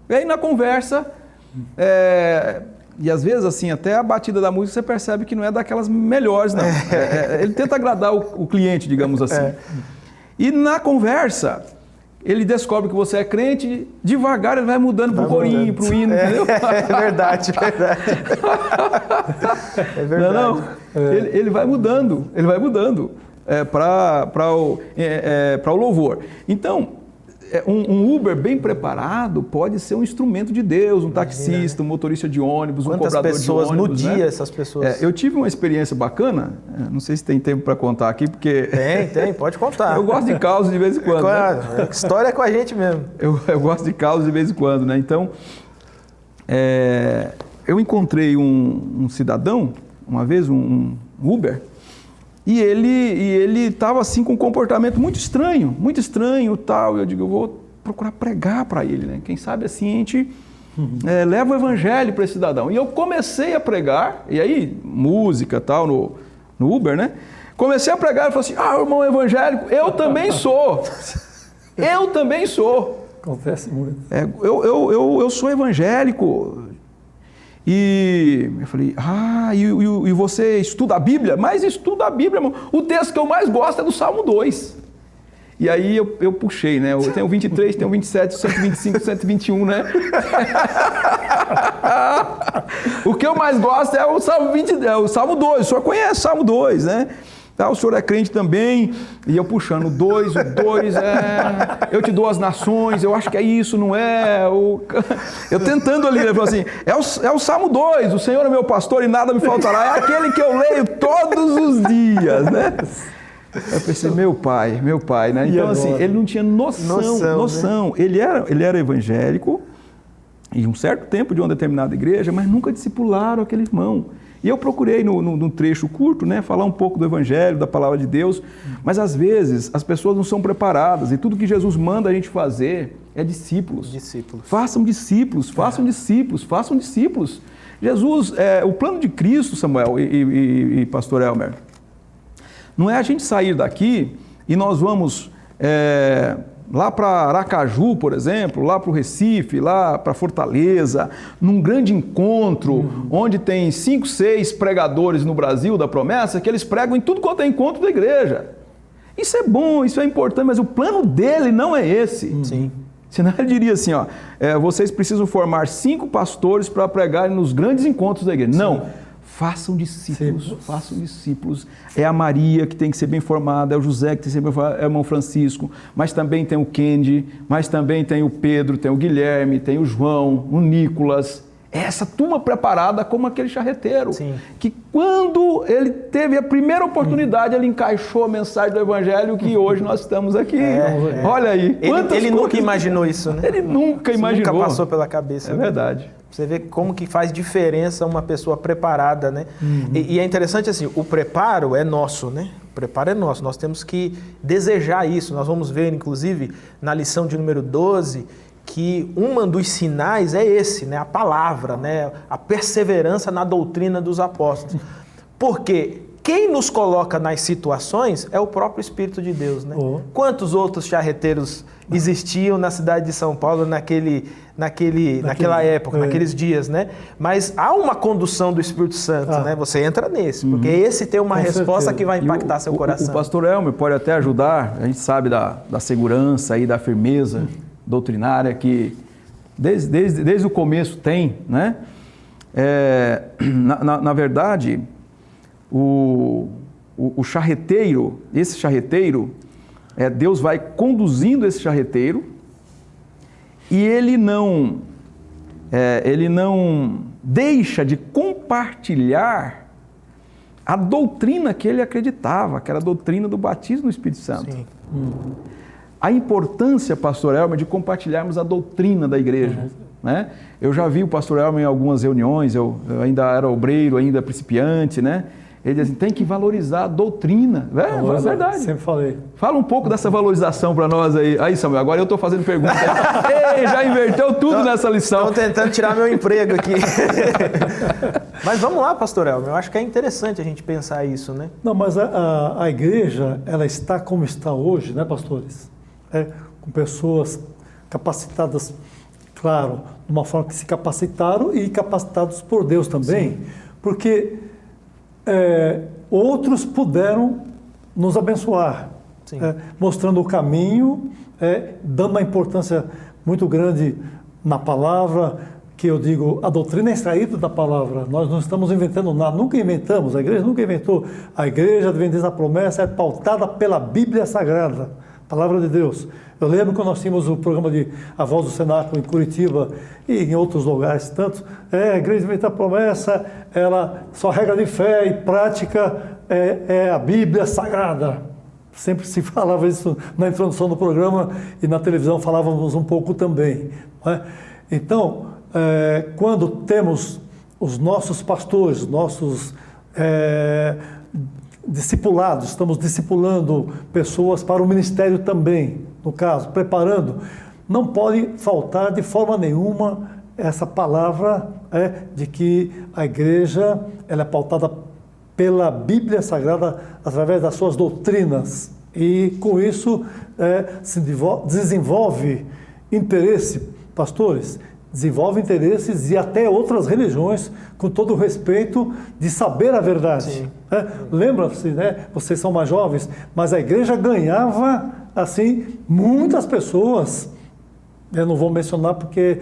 E aí, na conversa, e às vezes, assim, até a batida da música você percebe que não é daquelas melhores, não. Ele tenta agradar o cliente, digamos assim. E na conversa, ele descobre que você é crente, devagar ele vai mudando pro corinho, pro hino, entendeu? É verdade. É verdade. Não. Ele vai mudando para o louvor. Então, um Uber bem preparado pode ser um instrumento de Deus, um taxista, um motorista de ônibus, um cobrador de ônibus. Quantas pessoas no dia, essas pessoas? Eu tive uma experiência bacana, não sei se tem tempo para contar aqui, porque... Tem, pode contar. Eu gosto de causa de vez em quando. Claro, né? História é com a gente mesmo. Eu gosto de causa de vez em quando, né? Então, eu encontrei um cidadão, uma vez, um Uber, e ele estava assim com um comportamento muito estranho tal. Eu digo, eu vou procurar pregar para ele, né? Quem sabe assim a gente leva o evangelho para esse cidadão. E eu comecei a pregar, e aí, música tal, no Uber, né? Comecei a pregar e falei assim, irmão evangélico, eu também sou. Acontece muito. Eu sou evangélico. E eu falei, e você estuda a Bíblia? Mas estuda a Bíblia, irmão. O texto que eu mais gosto é do Salmo 2. E aí eu puxei, né? Eu tenho o 23, tenho o 27, o 125, o 121, né? O que eu mais gosto é o Salmo 2. O senhor conhece o Salmo 2, né? O senhor é crente também, e eu puxando o 2 eu te dou as nações, eu acho que é isso, não é? Eu tentando ali, ele falou assim, é o Salmo 2, o Senhor é meu pastor e nada me faltará, é aquele que eu leio todos os dias, né? Eu pensei, meu pai, né? Então assim, ele não tinha noção. Né? Ele era evangélico, em um certo tempo de uma determinada igreja, mas nunca discipularam aquele irmão. E eu procurei, num trecho curto, né, falar um pouco do Evangelho, da Palavra de Deus, mas às vezes as pessoas não são preparadas e tudo que Jesus manda a gente fazer é discípulos. Façam discípulos. Jesus, o plano de Cristo, Samuel e Pastor Elmer, não é a gente sair daqui e nós vamos lá para Aracaju, por exemplo, lá para o Recife, lá para Fortaleza, num grande encontro, onde tem 5, 6 pregadores no Brasil da promessa, que eles pregam em tudo quanto é encontro da igreja. Isso é bom, isso é importante, mas o plano dele não é esse. Sim. Senão ele diria assim, ó, vocês precisam formar 5 pastores para pregarem nos grandes encontros da igreja. Não, façam discípulos, façam discípulos. É a Maria que tem que ser bem formada, é o José que tem que ser bem formado, é o irmão Francisco, mas também tem o Kendi, mas também tem o Pedro, tem o Guilherme, tem o João, o Nicolas. Essa turma preparada como aquele charreteiro, Sim. que quando ele teve a primeira oportunidade, ele encaixou a mensagem do Evangelho que hoje nós estamos aqui. Olha aí. Ele nunca imaginou isso, né? Ele nunca imaginou. Nunca passou pela cabeça. É verdade. Você vê como que faz diferença uma pessoa preparada, né? E é interessante assim, o preparo é nosso, né? O preparo é nosso, nós temos que desejar isso. Nós vamos ver, inclusive, na lição de número 12, que um dos sinais é esse, né? A palavra, né? A perseverança na doutrina dos apóstolos. Porque quem nos coloca nas situações é o próprio Espírito de Deus, né? Quantos outros charreteiros existiam na cidade de São Paulo naquela época, naqueles dias, né? Mas há uma condução do Espírito Santo, né? Você entra nesse, porque esse tem uma resposta que vai impactar seu coração. O pastor Elmer pode até ajudar, a gente sabe da segurança e da firmeza doutrinária que desde o começo tem, né? Na verdade, o charreteiro, esse charreteiro, Deus vai conduzindo esse charreteiro e ele não deixa de compartilhar a doutrina que ele acreditava, que era a doutrina do batismo no Espírito Santo. Sim. A importância, pastor Elmer, de compartilharmos a doutrina da igreja. Né? Eu já vi o pastor Elmer em algumas reuniões, eu ainda era obreiro, ainda principiante, né? Ele diz assim, tem que valorizar a doutrina. É verdade. Sempre falei. Fala um pouco dessa valorização para nós aí. Aí, Samuel, agora eu estou fazendo pergunta. Ei, já inverteu tudo nessa lição. Estão tentando tirar meu emprego aqui. Mas vamos lá, pastor Elmer. Eu acho que é interessante a gente pensar isso, né? Não, mas a igreja, ela está como está hoje, né, pastores? Com pessoas capacitadas, claro, de uma forma que se capacitaram e capacitados por Deus também. Sim. Porque outros puderam nos abençoar, mostrando o caminho, dando uma importância muito grande na palavra, que eu digo, a doutrina é extraída da palavra, nós não estamos inventando nada, nunca inventamos, a igreja nunca inventou. A igreja adventista da promessa é pautada pela Bíblia Sagrada, palavra de Deus. Eu lembro quando nós tínhamos o programa de A Voz do Cenáculo em Curitiba e em outros lugares, tantos, a Igreja Adventista da Promessa, ela só regra de fé e prática é a Bíblia Sagrada. Sempre se falava isso na introdução do programa e na televisão falávamos um pouco também. Não é? Então, quando temos os nossos pastores, nossos discipulados, estamos discipulando pessoas para o ministério também, no caso, preparando, não pode faltar de forma nenhuma essa palavra de que a igreja ela é pautada pela Bíblia Sagrada através das suas doutrinas e com isso se desenvolve interesse, pastores, desenvolve interesses e até outras religiões, com todo o respeito de saber a verdade. Lembra-se, né? Vocês são mais jovens, mas a igreja ganhava, assim, muitas pessoas, eu não vou mencionar porque,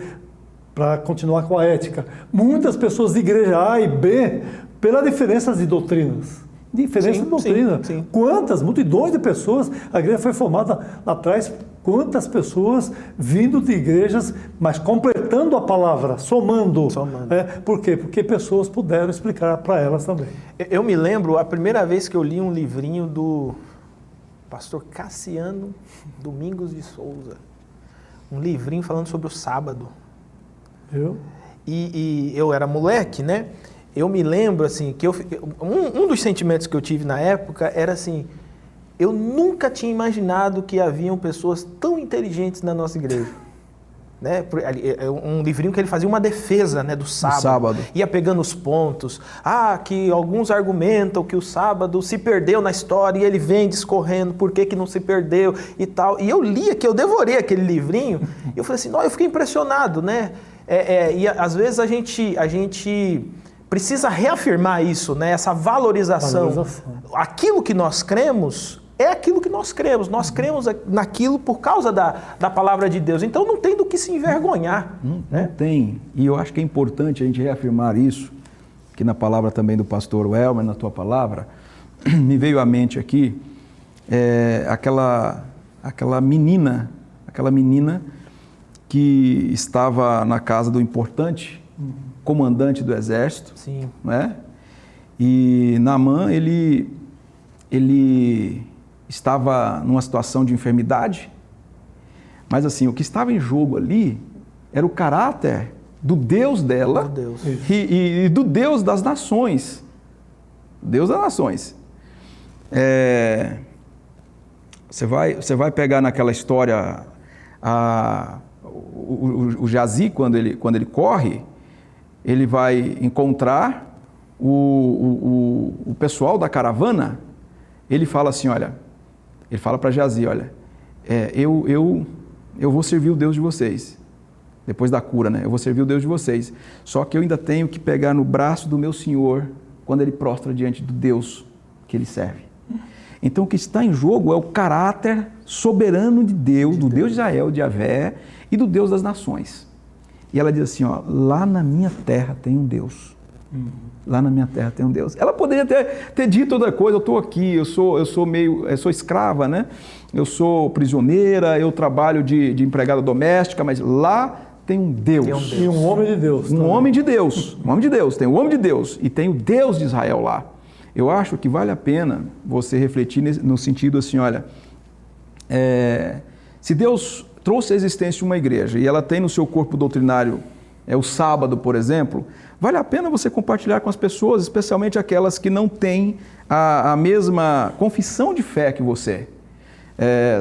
para continuar com a ética, muitas pessoas de igreja A e B, pela diferença de doutrinas. Diferença de doutrina. Sim. Quantas multidões de pessoas, a igreja foi formada lá atrás, quantas pessoas vindo de igrejas, mas completando a palavra, somando. Por quê? Porque pessoas puderam explicar para elas também. Eu me lembro a primeira vez que eu li um livrinho do pastor Cassiano Domingos de Souza. Um livrinho falando sobre o sábado. E eu era moleque, né? Eu me lembro, assim, que um dos sentimentos que eu tive na época era assim, eu nunca tinha imaginado que haviam pessoas tão inteligentes na nossa igreja. Né? Um livrinho que ele fazia uma defesa, né, do sábado. Ia pegando os pontos. Que alguns argumentam que o sábado se perdeu na história e ele vem discorrendo por que não se perdeu e tal. E eu li eu devorei aquele livrinho e eu falei assim, eu fiquei impressionado, né? E às vezes a gente precisa reafirmar isso, né? Essa valorização. Aquilo que nós cremos é aquilo que nós cremos naquilo por causa da palavra de Deus, então não tem do que se envergonhar. Não tem, e eu acho que é importante a gente reafirmar isso, que na palavra também do pastor Welmer, na tua palavra, me veio à mente aqui, aquela menina que estava na casa do importante comandante do exército. Sim. Né? E Naamã, ele estava numa situação de enfermidade, mas assim, o que estava em jogo ali era o caráter do Deus dela e do Deus das nações. Deus das nações. Você vai pegar naquela história o Geazi, quando ele corre, ele vai encontrar o pessoal da caravana. Ele fala assim, ele fala para Geazi, eu vou servir o Deus de vocês, depois da cura, né? Eu vou servir o Deus de vocês, só que eu ainda tenho que pegar no braço do meu Senhor, quando ele prostra diante do Deus que ele serve. Então o que está em jogo é o caráter soberano de Deus, do Deus de Israel, de Yahvé, e do Deus das nações. E ela diz assim, lá na minha terra tem um Deus. Lá na minha terra tem um Deus. Ela poderia ter dito outra coisa, eu estou aqui, eu sou escrava, né? Eu sou prisioneira, eu trabalho de empregada doméstica, mas lá tem um Deus. E um homem de Deus. Um homem de Deus, tem um homem de Deus e tem o Deus de Israel lá. Eu acho que vale a pena você refletir no sentido assim, se Deus trouxe a existência uma igreja e ela tem no seu corpo doutrinário o sábado, por exemplo, vale a pena você compartilhar com as pessoas, especialmente aquelas que não têm a mesma confissão de fé que você.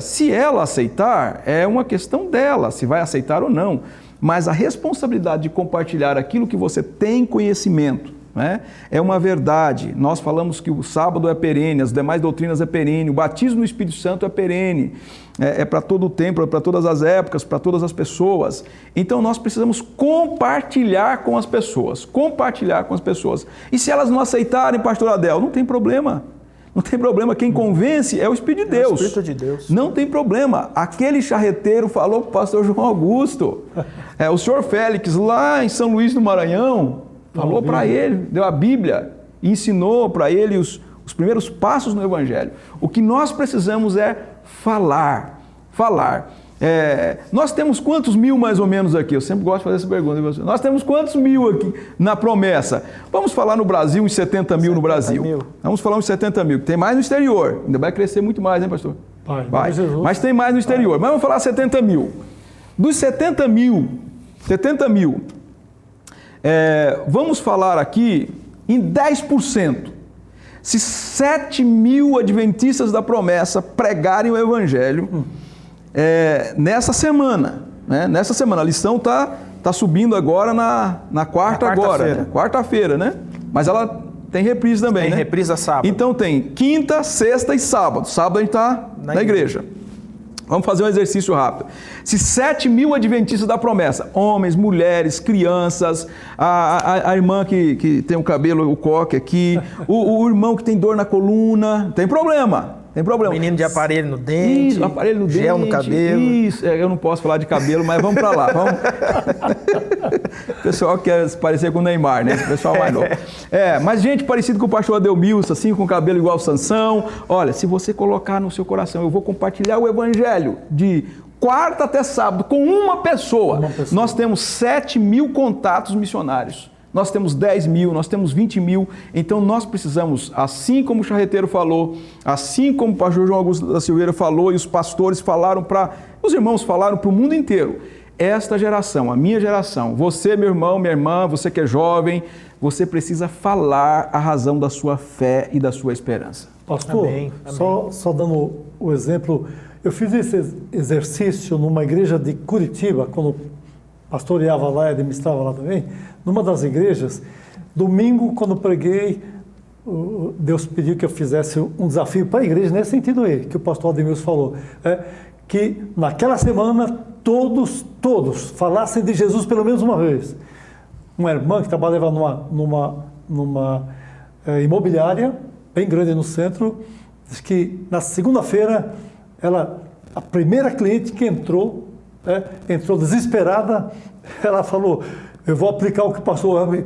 Se ela aceitar, é uma questão dela, se vai aceitar ou não, mas a responsabilidade de compartilhar aquilo que você tem conhecimento, né, é uma verdade. Nós falamos que o sábado é perene, as demais doutrinas é perene, o batismo no Espírito Santo é perene, é para todo o tempo, é para todas as épocas, para todas as pessoas. Então nós precisamos compartilhar com as pessoas, E se elas não aceitarem, pastor Adel, não tem problema. Não tem problema, quem convence é o Espírito de Deus. É o Espírito de Deus. Não tem problema. Aquele charreteiro falou para o pastor João Augusto, o senhor Félix, lá em São Luís do Maranhão, falou para ele, deu a Bíblia e ensinou para ele os primeiros passos no Evangelho. O que nós precisamos é falar. Nós temos quantos mil mais ou menos aqui? Eu sempre gosto de fazer essa pergunta. Nós temos quantos mil aqui na promessa? Vamos falar no Brasil, uns 70 mil no Brasil. Vamos falar uns 70 mil. Tem mais no exterior. Ainda vai crescer muito mais, hein, pastor? Vai. Mas tem mais no exterior. Mas vamos falar 70 mil. Dos 70 mil, vamos falar aqui em 10%. Se 7 mil adventistas da promessa pregarem o Evangelho nessa semana, né? Nessa semana, a lição está subindo agora na quarta-feira, né? Mas ela tem reprise também, tem, né? Reprisa sábado. Então tem quinta, sexta e sábado. Sábado a gente está na igreja. Vamos fazer um exercício rápido. Se 7 mil adventistas da promessa, homens, mulheres, crianças, a irmã que tem o cabelo, o coque aqui, o irmão que tem dor na coluna, tem problema. Menino de aparelho no dente, isso, aparelho no gel dente, no cabelo. Isso, eu não posso falar de cabelo, mas vamos para lá. O pessoal quer se parecer com o Neymar, né? Esse pessoal mais novo. Mas gente parecido com o pastor Adelmilson, assim, com cabelo igual o Sansão. Olha, se você colocar no seu coração, eu vou compartilhar o Evangelho de quarta até sábado com uma pessoa. Nós temos 7 mil contatos missionários. Nós temos 10 mil, nós temos 20 mil, então nós precisamos, assim como o charreteiro falou, assim como o pastor João Augusto da Silveira falou e os pastores falaram os irmãos falaram para o mundo inteiro, esta geração, a minha geração, você, meu irmão, minha irmã, você que é jovem, você precisa falar a razão da sua fé e da sua esperança. Pastor, amém. Só dando o exemplo, eu fiz esse exercício numa igreja de Curitiba, quando pastoreava lá e administrava lá também, numa das igrejas. Domingo, quando preguei, Deus pediu que eu fizesse um desafio para a igreja, nesse sentido aí, que o pastor Ademilson falou, que naquela semana todos falassem de Jesus pelo menos uma vez. Uma irmã que trabalhava numa imobiliária, bem grande no centro, Diz que na segunda-feira, a primeira cliente que entrou desesperada, ela falou, eu vou aplicar o que o pastor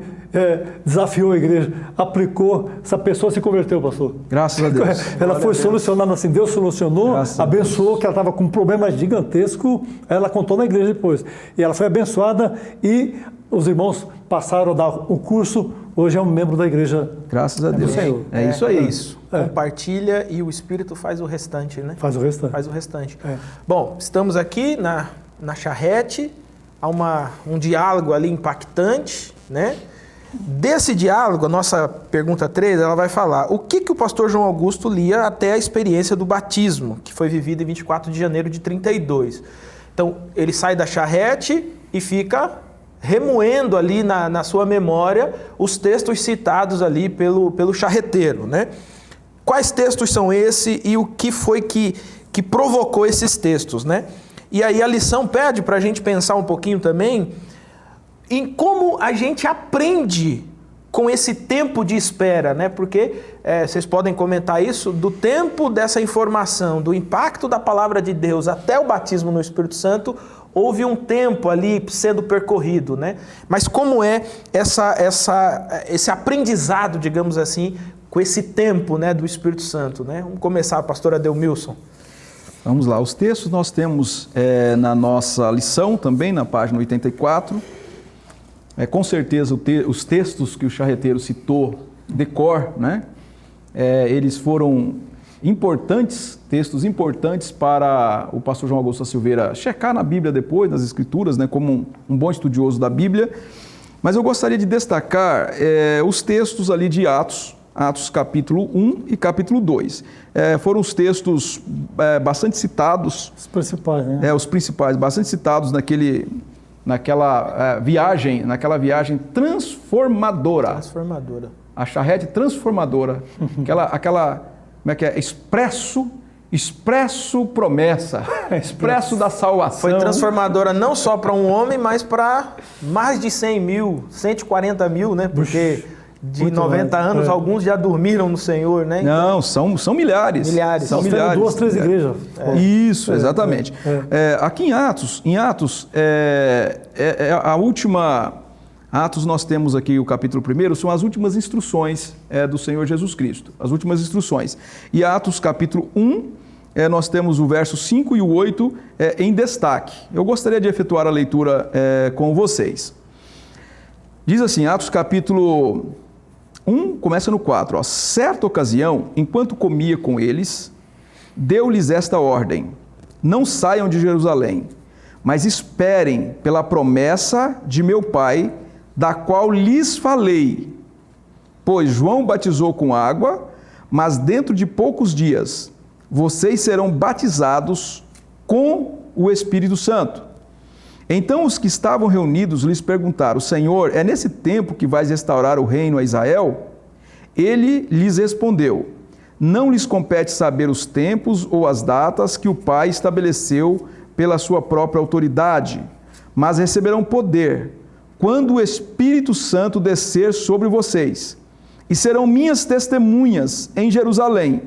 desafiou a igreja. Aplicou, essa pessoa se converteu, pastor. Graças a Deus. Ela foi solucionada assim, Deus solucionou, abençoou, que ela estava com um problema gigantesco, ela contou na igreja depois. E ela foi abençoada e os irmãos passaram a dar o curso, hoje é um membro da igreja. Graças a Deus. Senhor. É isso aí. É isso. Compartilha e o Espírito faz o restante, né? Faz o restante. Faz o restante. É. Bom, estamos aqui na charrete, há um diálogo ali impactante, né? Desse diálogo, a nossa pergunta 3, ela vai falar o que o pastor João Augusto lia até a experiência do batismo, que foi vivida em 24 de janeiro de 32. Então, ele sai da charrete e fica remoendo ali na sua memória os textos citados ali pelo charreteiro, né? Quais textos são esses e o que foi que provocou esses textos, né? E aí a lição pede para a gente pensar um pouquinho também em como a gente aprende com esse tempo de espera, né? Porque vocês podem comentar isso, do tempo dessa informação, do impacto da palavra de Deus até o batismo no Espírito Santo, houve um tempo ali sendo percorrido, né? Mas como é esse aprendizado, digamos assim, com esse tempo, né, do Espírito Santo, né? Vamos começar, pastor Adelmilson. Vamos lá, os textos nós temos na nossa lição também, na página 84. Com certeza os textos que o charreteiro citou de cor, né? Eles foram textos importantes para o pastor João Augusto da Silveira checar na Bíblia depois, nas Escrituras, né? Como um bom estudioso da Bíblia. Mas eu gostaria de destacar os textos ali de Atos capítulo 1 e capítulo 2. Foram os textos bastante citados. Os principais, né? Os principais, bastante citados naquela viagem transformadora. Transformadora. A charrete transformadora. aquela como é que é? Expresso promessa. Expresso da salvação. Foi transformadora não só para um homem, mas para mais de 100 mil, 140 mil, né? Porque de 90 anos, alguns já dormiram no Senhor, né? Não, são milhares. Milhares. São milhares. 2, 3 igrejas. Isso, exatamente. Aqui em Atos, a última... Atos nós temos aqui o capítulo 1, são as últimas instruções do Senhor Jesus Cristo. As últimas instruções. E Atos capítulo 1, nós temos o verso 5 e o 8 em destaque. Eu gostaria de efetuar a leitura com vocês. Diz assim, Atos capítulo 1, começa no 4. Certa ocasião, enquanto comia com eles, deu-lhes esta ordem: não saiam de Jerusalém, mas esperem pela promessa de meu Pai, da qual lhes falei. Pois João batizou com água, mas dentro de poucos dias vocês serão batizados com o Espírito Santo. Então os que estavam reunidos lhes perguntaram: Senhor, é nesse tempo que vais restaurar o reino a Israel? Ele lhes respondeu: não lhes compete saber os tempos ou as datas que o Pai estabeleceu pela sua própria autoridade, mas receberão poder quando o Espírito Santo descer sobre vocês, e serão minhas testemunhas em Jerusalém,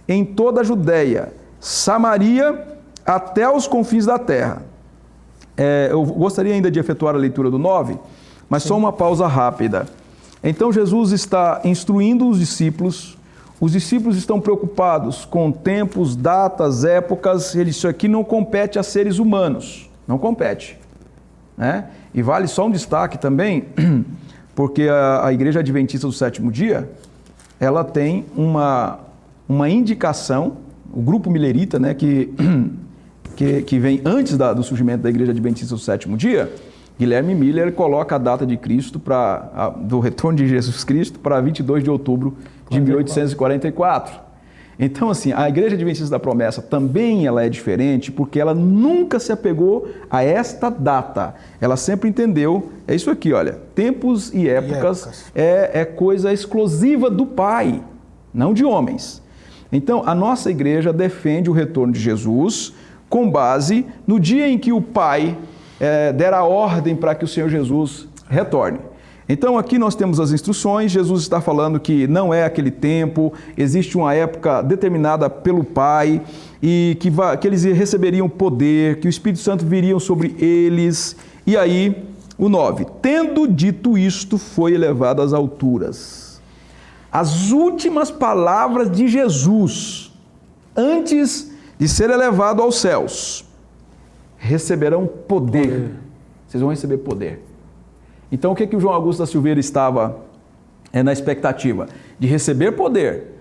em toda a Judéia, Samaria, até os confins da terra. Eu gostaria ainda de efetuar a leitura do 9, mas só uma pausa rápida. Então Jesus está instruindo os discípulos estão preocupados com tempos, datas, épocas, isso aqui não compete a seres humanos, não compete, né? E vale só um destaque também, porque a Igreja Adventista do Sétimo Dia, ela tem uma indicação, o grupo milerita, né, que vem antes do surgimento da Igreja Adventista do Sétimo Dia, Guilherme Miller coloca a data de Cristo do retorno de Jesus Cristo para 22 de outubro de 1844. Então, assim, a Igreja Adventista da Promessa também ela é diferente, porque ela nunca se apegou a esta data. Ela sempre entendeu, é isso aqui, olha, tempos e épocas. É coisa exclusiva do Pai, não de homens. Então, a nossa igreja defende o retorno de Jesus com base no dia em que o Pai der a ordem para que o Senhor Jesus retorne. Então aqui nós temos as instruções, Jesus está falando que não é aquele tempo, existe uma época determinada pelo Pai e que eles receberiam poder, que o Espírito Santo viria sobre eles. E aí, o 9, tendo dito isto, foi elevado às alturas. As últimas palavras de Jesus, antes de ser elevado aos céus, receberão poder. Vocês vão receber poder. Então, o que o João Augusto da Silveira estava na expectativa? De receber poder.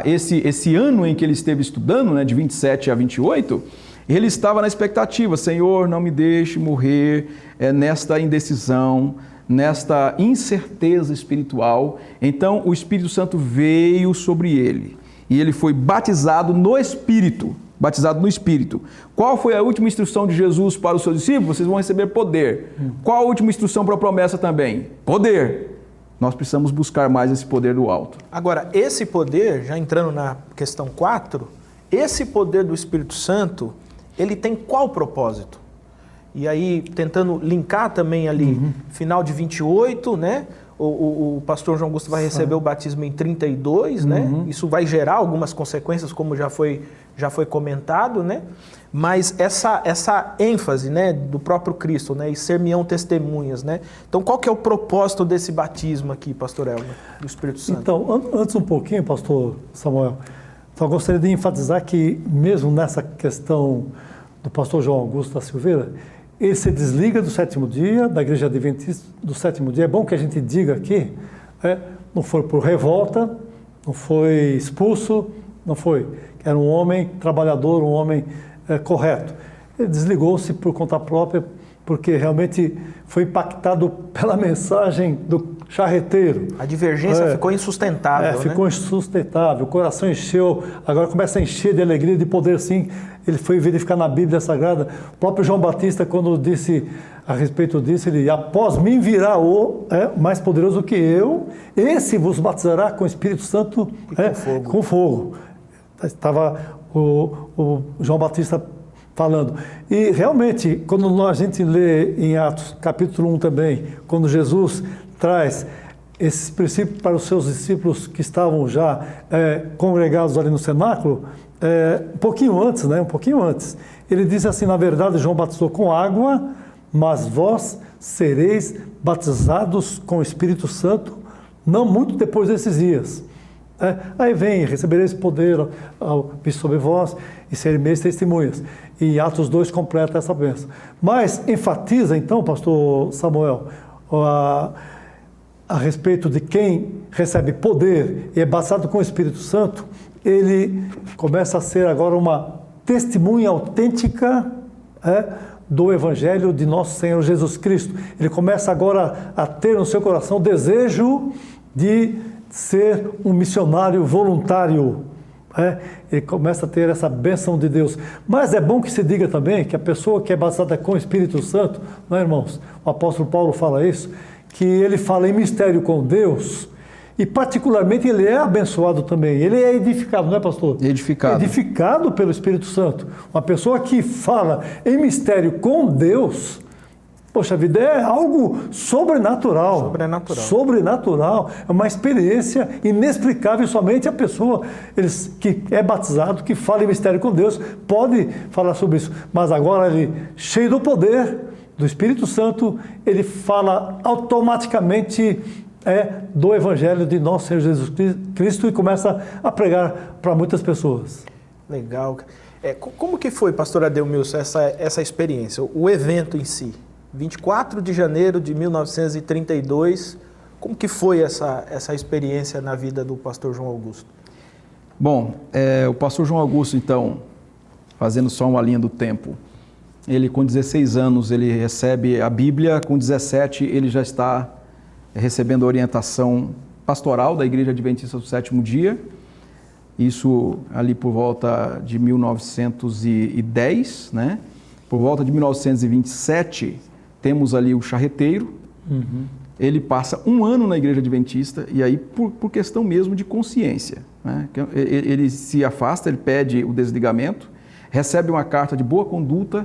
Esse ano em que ele esteve estudando, né, de 27 a 28, ele estava na expectativa: Senhor, não me deixe morrer nesta indecisão, nesta incerteza espiritual. Então, o Espírito Santo veio sobre ele e ele foi batizado no Espírito. Batizado no Espírito. Qual foi a última instrução de Jesus para os seus discípulos? Vocês vão receber poder. Qual a última instrução para a promessa também? Poder. Nós precisamos buscar mais esse poder do alto. Agora, esse poder, já entrando na questão 4, esse poder do Espírito Santo, ele tem qual propósito? E aí, tentando linkar também ali, final de 28, né? O pastor João Augusto vai receber o batismo em 32, né? Isso vai gerar algumas consequências, como já foi comentado, né? Mas essa ênfase, né, do próprio Cristo, né, e ser-me-ão testemunhas, né? Então, qual que é o propósito desse batismo aqui, pastor Elmer, do Espírito Santo? Então, antes um pouquinho, pastor Samuel, só gostaria de enfatizar que mesmo nessa questão do pastor João Augusto da Silveira, ele se desliga do sétimo dia, da Igreja Adventista do sétimo dia. É bom que a gente diga aqui, não foi por revolta, não foi expulso, não foi. Era um homem trabalhador, um homem correto. Ele desligou-se por conta própria, porque realmente foi impactado pela mensagem do charreteiro. A divergência ficou insustentável, né? Ficou insustentável, o coração encheu, agora começa a encher de alegria, de poder, sim. Ele foi verificar na Bíblia Sagrada. O próprio João Batista, quando disse a respeito disso, ele: após mim virá o mais poderoso que eu, esse vos batizará com o Espírito Santo com fogo. Estava o João Batista falando. E realmente, quando a gente lê em Atos, capítulo 1 também, quando Jesus traz esses princípios para os seus discípulos que estavam já congregados ali no cenáculo, um pouquinho antes, né? Um pouquinho antes. Ele diz assim: na verdade, João batizou com água, mas vós sereis batizados com o Espírito Santo não muito depois desses dias. Aí vem: recebereis poder ao vir sobre vós e sereis meus testemunhas. E Atos 2 completa essa bênção. Mas enfatiza então, pastor Samuel, a respeito de quem recebe poder e é batizado com o Espírito Santo, ele começa a ser agora uma testemunha autêntica do Evangelho de nosso Senhor Jesus Cristo. Ele começa agora a ter no seu coração o desejo de ser um missionário voluntário. Ele começa a ter essa bênção de Deus. Mas é bom que se diga também que a pessoa que é batizada com o Espírito Santo, não é, irmãos? O apóstolo Paulo fala isso, que ele fala em mistério com Deus, e particularmente ele é abençoado também. Ele é edificado, não é, pastor? Edificado. Edificado pelo Espírito Santo. Uma pessoa que fala em mistério com Deus, poxa vida, é algo sobrenatural. Sobrenatural. É uma experiência inexplicável. Somente a pessoa que é batizado, que fala em mistério com Deus, pode falar sobre isso. Mas agora ele, cheio do poder do Espírito Santo, ele fala automaticamente do Evangelho de nosso Senhor Jesus Cristo e começa a pregar para muitas pessoas. Legal. Como que foi, pastor Ademilson, essa experiência, o evento em si? 24 de janeiro de 1932, como que foi essa experiência na vida do pastor João Augusto? Bom, o pastor João Augusto, então, fazendo só uma linha do tempo, ele com 16 anos ele recebe a Bíblia, com 17 ele já está recebendo a orientação pastoral da Igreja Adventista do Sétimo Dia, isso ali por volta de 1910, né? Por volta de 1927, temos ali o charreteiro, ele passa um ano na Igreja Adventista, e aí por questão mesmo de consciência, né? Ele se afasta, ele pede o desligamento, recebe uma carta de boa conduta,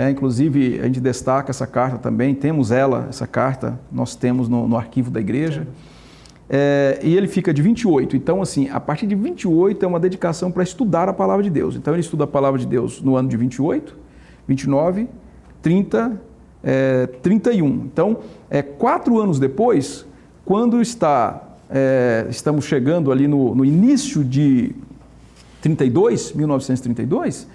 inclusive a gente destaca essa carta também, temos essa carta, nós temos no arquivo da igreja, e ele fica de 28, então assim, a partir de 28 é uma dedicação para estudar a palavra de Deus, então ele estuda a palavra de Deus no ano de 28, 29, 30, 31, então 4 anos depois, quando estamos chegando ali no início de 1932,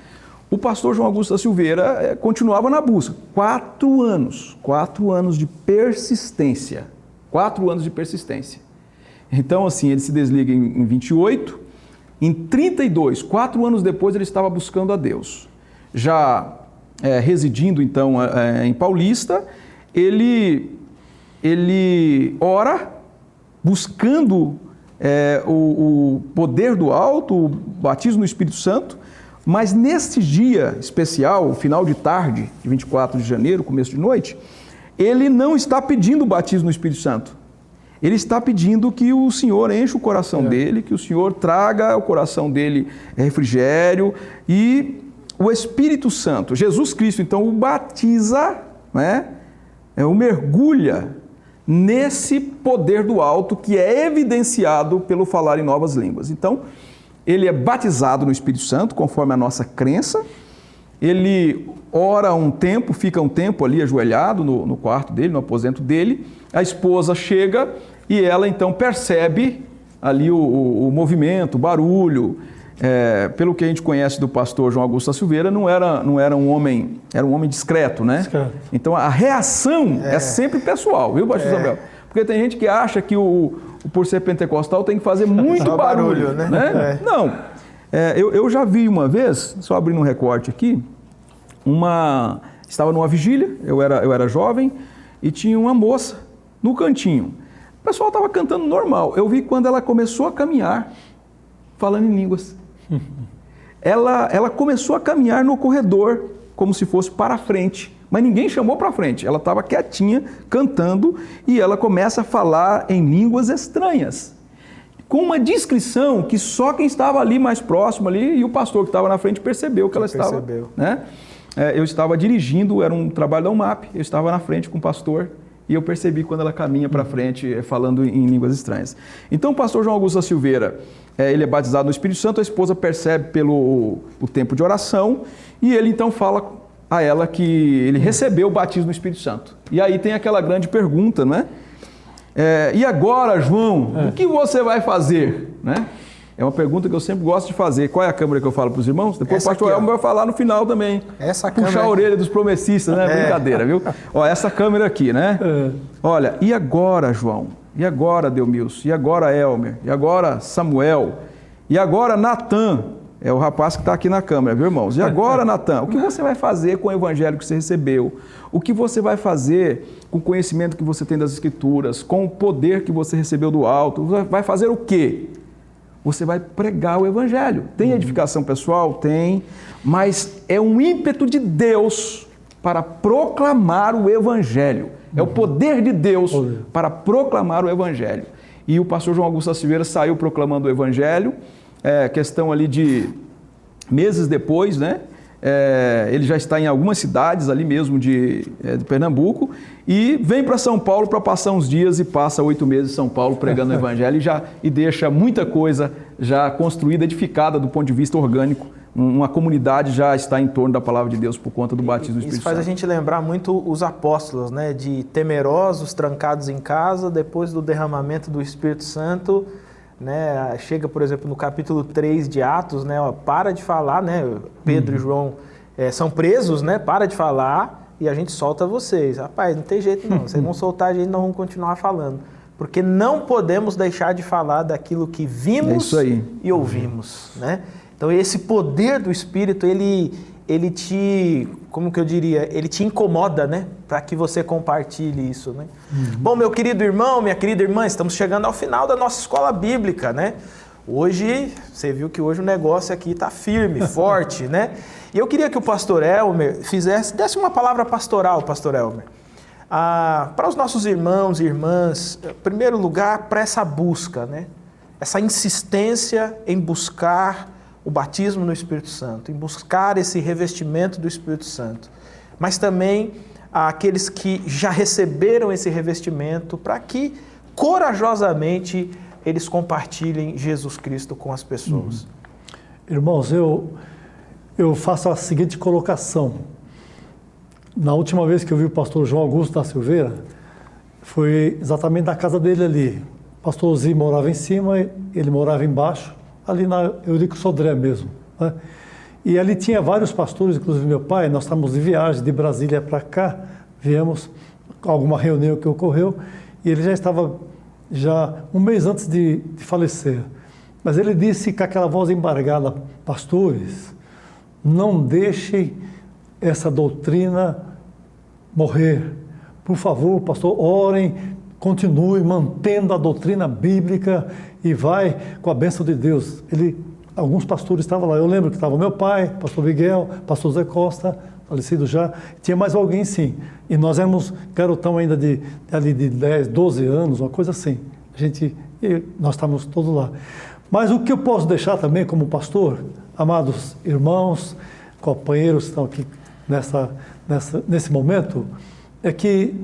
o pastor João Augusto da Silveira continuava na busca. 4 anos de persistência. 4 anos de persistência. Então, assim, ele se desliga em 28, em 32, 4 anos depois, ele estava buscando a Deus. Já residindo, então, em Paulista, ele ora, buscando o poder do alto, o batismo no Espírito Santo, mas nesse dia especial, final de tarde, de 24 de janeiro, começo de noite, ele não está pedindo o batismo no Espírito Santo. Ele está pedindo que o Senhor enche o coração dele, que o Senhor traga ao coração dele refrigério e o Espírito Santo. Jesus Cristo, então, o batiza, o mergulha nesse poder do alto que é evidenciado pelo falar em novas línguas. Então, ele é batizado no Espírito Santo, conforme a nossa crença. Ele ora um tempo, fica um tempo ali ajoelhado no quarto dele, no aposento dele. A esposa chega e ela então percebe ali o movimento, o barulho. Pelo que a gente conhece do pastor João Augusto da Silveira, não era um homem, era um homem discreto, né? Discreto. Então a reação é sempre pessoal, viu, pastor Samuel? Porque tem gente que acha que por ser pentecostal tem que fazer muito barulho, né? Não. Eu já vi uma vez, só abrindo um recorte aqui, estava numa vigília, eu era jovem, e tinha uma moça no cantinho. O pessoal estava cantando normal. Eu vi quando ela começou a caminhar, falando em línguas. Ela começou a caminhar no corredor, como se fosse para frente. Mas ninguém chamou para frente, ela estava quietinha, cantando, e ela começa a falar em línguas estranhas, com uma descrição que só quem estava ali mais próximo ali, e o pastor que estava na frente percebeu que ela estava. Né? Eu estava dirigindo, era um trabalho da UMAP, eu estava na frente com o pastor, e eu percebi quando ela caminha para frente, falando em línguas estranhas. Então o pastor João Augusto da Silveira, ele é batizado no Espírito Santo, a esposa percebe pelo o tempo de oração, e ele então fala a ela que ele recebeu o batismo no Espírito Santo. E aí tem aquela grande pergunta, não é? E agora, João, o que você vai fazer? Né? É uma pergunta que eu sempre gosto de fazer. Qual é a câmera que eu falo para os irmãos? Depois o pastor Elmo vai falar no final também. Puxar a orelha dos promessistas, né? Brincadeira, viu? Essa câmera aqui, né? Olha, e agora, João? E agora, Delmilson? E agora, Elmer? E agora, Samuel? E agora, Natan? É o rapaz que está aqui na câmera, viu, irmãos? E agora, Natan, o que você vai fazer com o evangelho que você recebeu? O que você vai fazer com o conhecimento que você tem das Escrituras? Com o poder que você recebeu do alto? Vai fazer o quê? Você vai pregar o evangelho. Tem edificação pessoal? Tem. Mas é um ímpeto de Deus para proclamar o evangelho. É o poder de Deus para proclamar o evangelho. E o pastor João Augusto da Silveira saiu proclamando o evangelho. Questão ali de meses depois, né? Ele já está em algumas cidades ali mesmo de Pernambuco e vem para São Paulo para passar uns dias e passa 8 meses em São Paulo pregando o evangelho e deixa muita coisa já construída, edificada do ponto de vista orgânico. Uma comunidade já está em torno da palavra de Deus por conta do batismo do Espírito Santo. Isso faz a gente lembrar muito os apóstolos, né? De temerosos, trancados em casa, depois do derramamento do Espírito Santo, né? Chega, por exemplo, no capítulo 3 de Atos, né? Para de falar, né? Pedro e João são presos, né? Para de falar e a gente solta vocês. Rapaz, não tem jeito não, vocês vão soltar a gente, nós vamos continuar falando. Porque não podemos deixar de falar daquilo que vimos e ouvimos, né? Então esse poder do Espírito, ele te, como que eu diria, ele te incomoda, né? Para que você compartilhe isso, né? Bom, meu querido irmão, minha querida irmã, estamos chegando ao final da nossa escola bíblica, né? Hoje, você viu que hoje o negócio aqui está firme, forte, né? E eu queria que o pastor Elmer desse uma palavra pastoral, pastor Elmer, para os nossos irmãos e irmãs, em primeiro lugar, para essa busca, né? Essa insistência em buscar o batismo no Espírito Santo, em buscar esse revestimento do Espírito Santo, mas também àqueles que já receberam esse revestimento, para que corajosamente eles compartilhem Jesus Cristo com as pessoas. Irmãos, eu faço a seguinte colocação. Na última vez que eu vi o pastor João Augusto da Silveira, foi exatamente na casa dele ali. O pastor Zi morava em cima, ele morava embaixo, ali na Eurico Sodré mesmo, né? E ali tinha vários pastores, inclusive meu pai. Nós estávamos de viagem de Brasília para cá, viemos a alguma reunião que ocorreu, e ele já estava um mês antes de falecer. Mas ele disse com aquela voz embargada: pastores, não deixem essa doutrina morrer. Por favor, pastor, orem, continue mantendo a doutrina bíblica e vai com a bênção de Deus. Alguns pastores estavam lá. Eu lembro que estava meu pai, pastor Miguel, pastor Zé Costa, falecido já. Tinha mais alguém, sim. E nós éramos garotão ainda de 10, 12 anos, uma coisa assim. Nós estávamos todos lá. Mas o que eu posso deixar também como pastor, amados irmãos, companheiros que estão aqui nesse momento, é que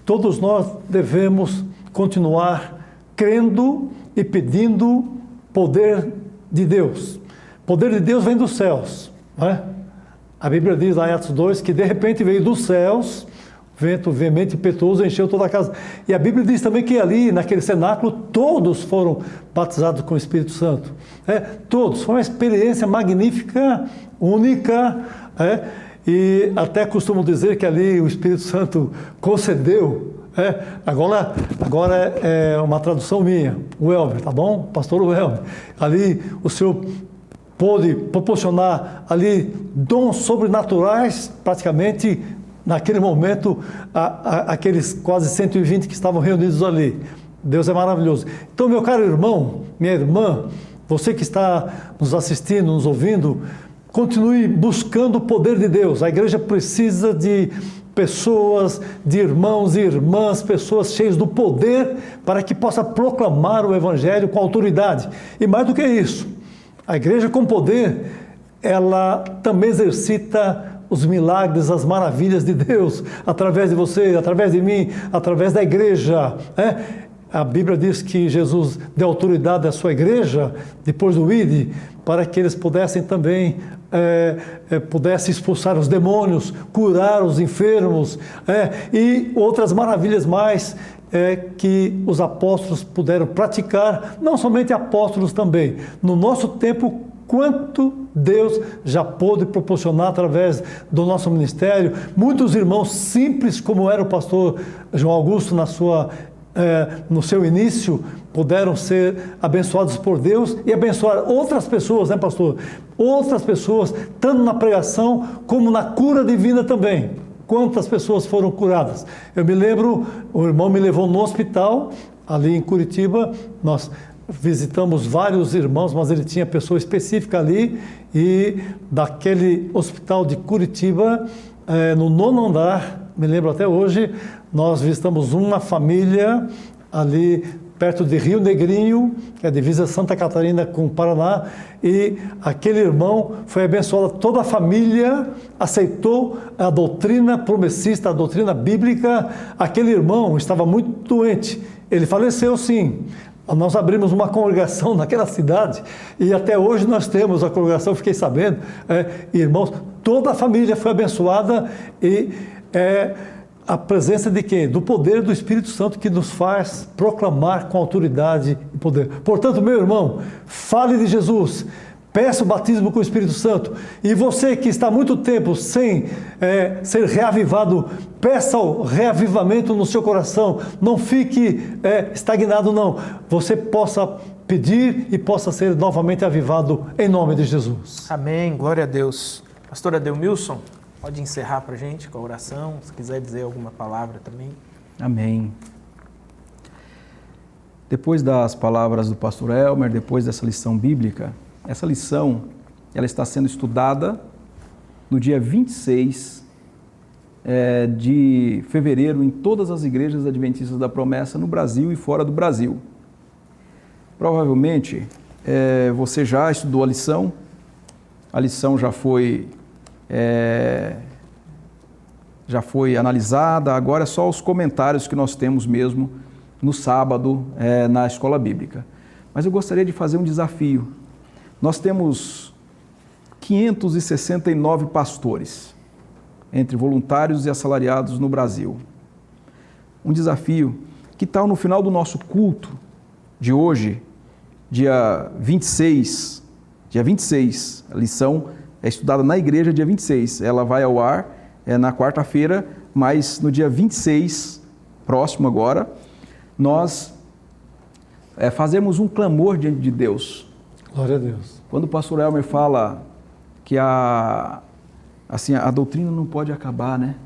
todos nós devemos continuar crendo e pedindo poder de Deus. Poder de Deus vem dos céus, não é? A Bíblia diz lá em Atos 2 que de repente veio dos céus, vento veemente e impetuoso encheu toda a casa. E a Bíblia diz também que ali, naquele cenáculo, todos foram batizados com o Espírito Santo. Todos. Foi uma experiência magnífica, única. E até costumo dizer que ali o Espírito Santo concedeu. Agora é uma tradução minha, o Elber, tá bom? Pastor Elber. Ali o Senhor pôde proporcionar ali dons sobrenaturais, praticamente naquele momento, aqueles quase 120 que estavam reunidos ali. Deus é maravilhoso. Então, meu caro irmão, minha irmã, você que está nos assistindo, nos ouvindo, continue buscando o poder de Deus. A igreja precisa de pessoas, de irmãos e irmãs, pessoas cheias do poder para que possa proclamar o Evangelho com autoridade. E mais do que isso, a igreja com poder, ela também exercita os milagres, as maravilhas de Deus, através de você, através de mim, através da igreja. A Bíblia diz que Jesus deu autoridade à sua igreja, depois do Ide, para que eles pudessem também pudessem expulsar os demônios, curar os enfermos, e outras maravilhas mais que os apóstolos puderam praticar, não somente apóstolos também. No nosso tempo, quanto Deus já pôde proporcionar através do nosso ministério. Muitos irmãos simples, como era o pastor João Augusto no seu início, puderam ser abençoados por Deus e abençoar outras pessoas, né, pastor? Outras pessoas, tanto na pregação como na cura divina também. Quantas pessoas foram curadas? Eu me lembro, o irmão me levou no hospital, ali em Curitiba, nós visitamos vários irmãos, mas ele tinha pessoa específica ali, e daquele hospital de Curitiba, no 9º andar, me lembro até hoje, nós visitamos uma família ali perto de Rio Negrinho, que é a divisa Santa Catarina com o Paraná, e aquele irmão foi abençoado, toda a família aceitou a doutrina promessista, a doutrina bíblica. Aquele irmão estava muito doente, ele faleceu sim. Nós abrimos uma congregação naquela cidade e até hoje nós temos a congregação, fiquei sabendo, irmãos, toda a família foi abençoada e a presença de quem? Do poder do Espírito Santo que nos faz proclamar com autoridade e poder. Portanto, meu irmão, fale de Jesus, peça o batismo com o Espírito Santo. E você que está há muito tempo sem ser reavivado, peça o reavivamento no seu coração. Não fique estagnado, não. Você possa pedir e possa ser novamente avivado em nome de Jesus. Amém, glória a Deus. Pastor Adelmilson, pode encerrar para a gente com a oração, se quiser dizer alguma palavra também. Amém. Depois das palavras do pastor Elmer, depois dessa lição bíblica, essa lição ela está sendo estudada no dia 26 de fevereiro em todas as igrejas adventistas da promessa no Brasil e fora do Brasil. Provavelmente você já estudou a lição a lição já foi analisada, agora é só os comentários que nós temos mesmo no sábado na escola bíblica. Mas eu gostaria de fazer um desafio. Nós temos 569 pastores, entre voluntários e assalariados no Brasil. Um desafio. Que tal no final do nosso culto de hoje, dia 26, a lição é estudada na igreja dia 26, ela vai ao ar na quarta-feira, mas no dia 26, próximo agora, nós fazemos um clamor diante de Deus. Glória a Deus. Quando o pastor Elmer fala que a doutrina não pode acabar, né?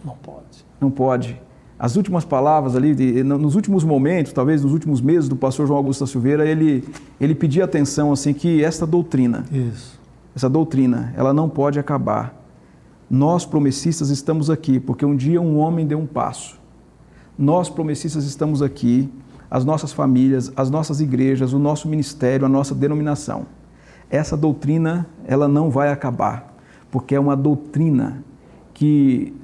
Não pode. Não pode. As últimas palavras ali, nos últimos momentos, talvez nos últimos meses do pastor João Augusto da Silveira, ele pedia atenção assim, que essa doutrina, ela não pode acabar. Nós, promessistas, estamos aqui, porque um dia um homem deu um passo. Nós, promessistas, estamos aqui, as nossas famílias, as nossas igrejas, o nosso ministério, a nossa denominação. Essa doutrina, ela não vai acabar, porque é uma doutrina que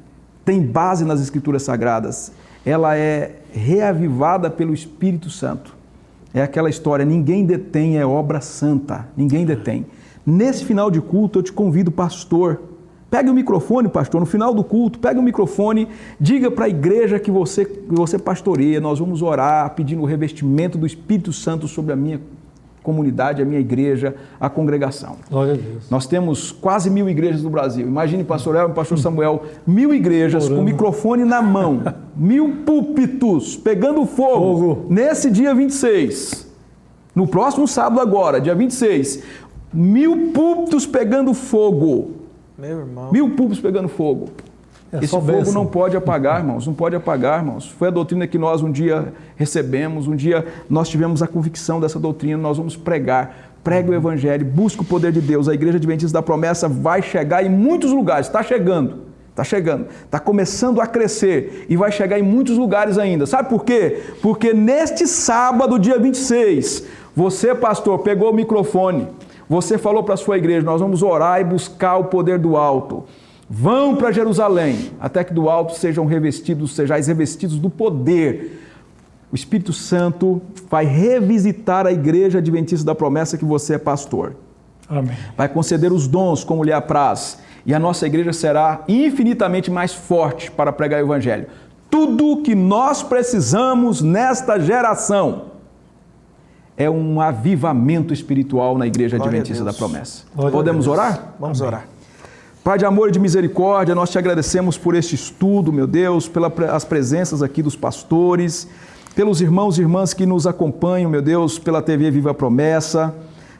tem base nas Escrituras Sagradas. Ela é reavivada pelo Espírito Santo. É aquela história, ninguém detém, é obra santa, ninguém detém. Nesse final de culto, eu te convido, pastor, pegue o microfone, pastor, no final do culto, pegue o microfone, diga para a igreja que você pastoreia, nós vamos orar pedindo o revestimento do Espírito Santo sobre a minha comunidade, a minha igreja, a congregação. Glória a Deus. Nós temos quase 1000 igrejas no Brasil. Imagine, pastor Elmer e pastor Samuel, 1000 igrejas com o microfone na mão, 1000 púlpitos pegando fogo nesse dia 26. No próximo sábado agora, dia 26, 1000 púlpitos pegando fogo. Meu irmão. 1000 púlpitos pegando fogo. Esse fogo bênção. não pode apagar, irmãos, não pode apagar, irmãos. Foi a doutrina que nós um dia recebemos, um dia nós tivemos a convicção dessa doutrina, nós vamos pregar. Pregue o Evangelho, busque o poder de Deus. A Igreja Adventista da Promessa vai chegar em muitos lugares, está chegando, está começando a crescer e vai chegar em muitos lugares ainda. Sabe por quê? Porque neste sábado, dia 26, você, pastor, pegou o microfone, você falou para a sua igreja, nós vamos orar e buscar o poder do alto. Vão para Jerusalém, até que do alto sejais revestidos do poder. O Espírito Santo vai revisitar a Igreja Adventista da Promessa que você é pastor. Amém. Vai conceder os dons como lhe apraz. E a nossa igreja será infinitamente mais forte para pregar o Evangelho. Tudo que nós precisamos nesta geração é um avivamento espiritual na Igreja Adventista da Promessa. Podemos orar? Vamos orar. Pai de amor e de misericórdia, nós te agradecemos por este estudo, meu Deus, pelas presenças aqui dos pastores, pelos irmãos e irmãs que nos acompanham, meu Deus, pela TV Viva a Promessa.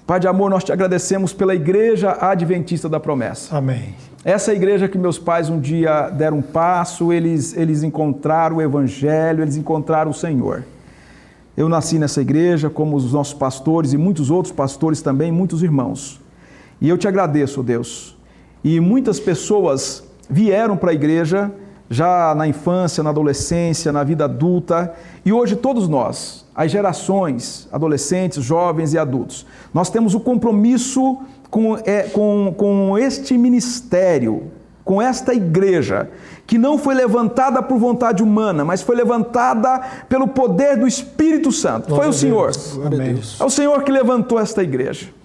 Pai de amor, nós te agradecemos pela Igreja Adventista da Promessa. Amém. Essa igreja que meus pais um dia deram um passo, eles encontraram o Evangelho, eles encontraram o Senhor. Eu nasci nessa igreja, como os nossos pastores e muitos outros pastores também, muitos irmãos. E eu te agradeço, Deus. E muitas pessoas vieram para a igreja já na infância, na adolescência, na vida adulta. E hoje todos nós, as gerações, adolescentes, jovens e adultos, nós temos o compromisso com este ministério, com esta igreja, que não foi levantada por vontade humana, mas foi levantada pelo poder do Espírito Santo. Foi o Senhor. É o Senhor que levantou esta igreja.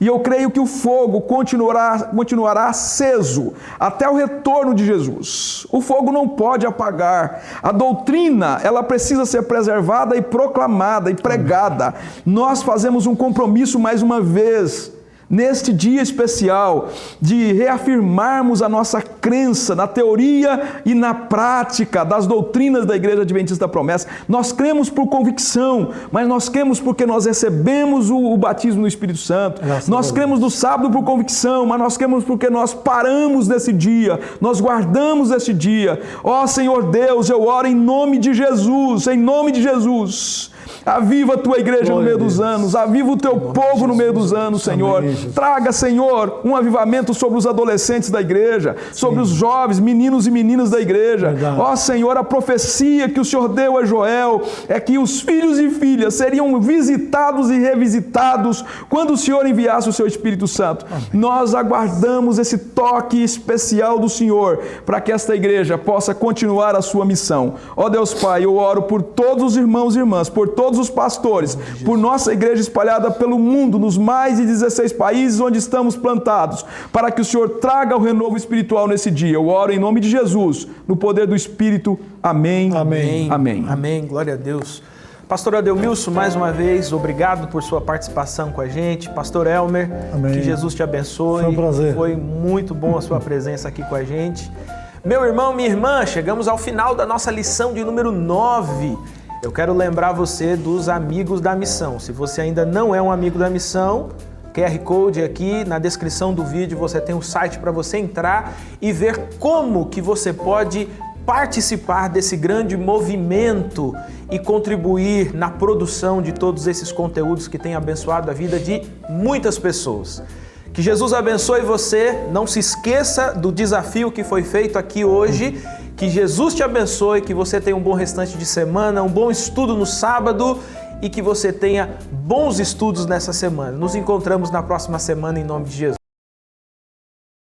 E eu creio que o fogo continuará aceso até o retorno de Jesus. O fogo não pode apagar. A doutrina, ela precisa ser preservada e proclamada e pregada. Nós fazemos um compromisso mais uma vez, neste dia especial, de reafirmarmos a nossa crença na teoria e na prática das doutrinas da Igreja Adventista da Promessa. Nós cremos por convicção, mas nós cremos porque nós recebemos o batismo no Espírito Santo. Nós cremos no sábado por convicção, mas nós cremos porque nós paramos nesse dia, nós guardamos esse dia. Ó Senhor Deus, eu oro em nome de Jesus, Aviva a tua igreja no Glória meio a dos Deus. anos. Aviva o teu povo no meio dos anos, Senhor. Amém, Jesus. Traga, Senhor, um avivamento sobre os adolescentes da igreja, sobre os jovens, meninos e meninas da igreja. Verdade. Ó Senhor, a profecia que o Senhor deu a Joel é que os filhos e filhas seriam visitados e revisitados quando o Senhor enviasse o seu Espírito Santo. Amém. Nós aguardamos esse toque especial do Senhor para que esta igreja possa continuar a sua missão. Ó Deus Pai, eu oro por todos os irmãos e irmãs, por todos os pastores, por nossa igreja espalhada pelo mundo, nos mais de 16 países onde estamos plantados, para que o Senhor traga o renovo espiritual nesse dia. Eu oro em nome de Jesus, no poder do Espírito. Amém. Amém. Amém. Amém. Glória a Deus. Pastor Adelmilson, mais uma vez, obrigado por sua participação com a gente. Pastor Elmer, Amém. que Jesus te abençoe. Foi um prazer. Foi muito bom a sua presença aqui com a gente. Meu irmão, minha irmã, chegamos ao final da nossa lição de número 9. Eu quero lembrar você dos amigos da missão. Se você ainda não é um amigo da missão, QR Code aqui na descrição do vídeo, você tem um site para você entrar e ver como que você pode participar desse grande movimento e contribuir na produção de todos esses conteúdos que têm abençoado a vida de muitas pessoas. Que Jesus abençoe você, não se esqueça do desafio que foi feito aqui hoje, que Jesus te abençoe, que você tenha um bom restante de semana, um bom estudo no sábado e que você tenha bons estudos nessa semana. Nos encontramos na próxima semana em nome de Jesus.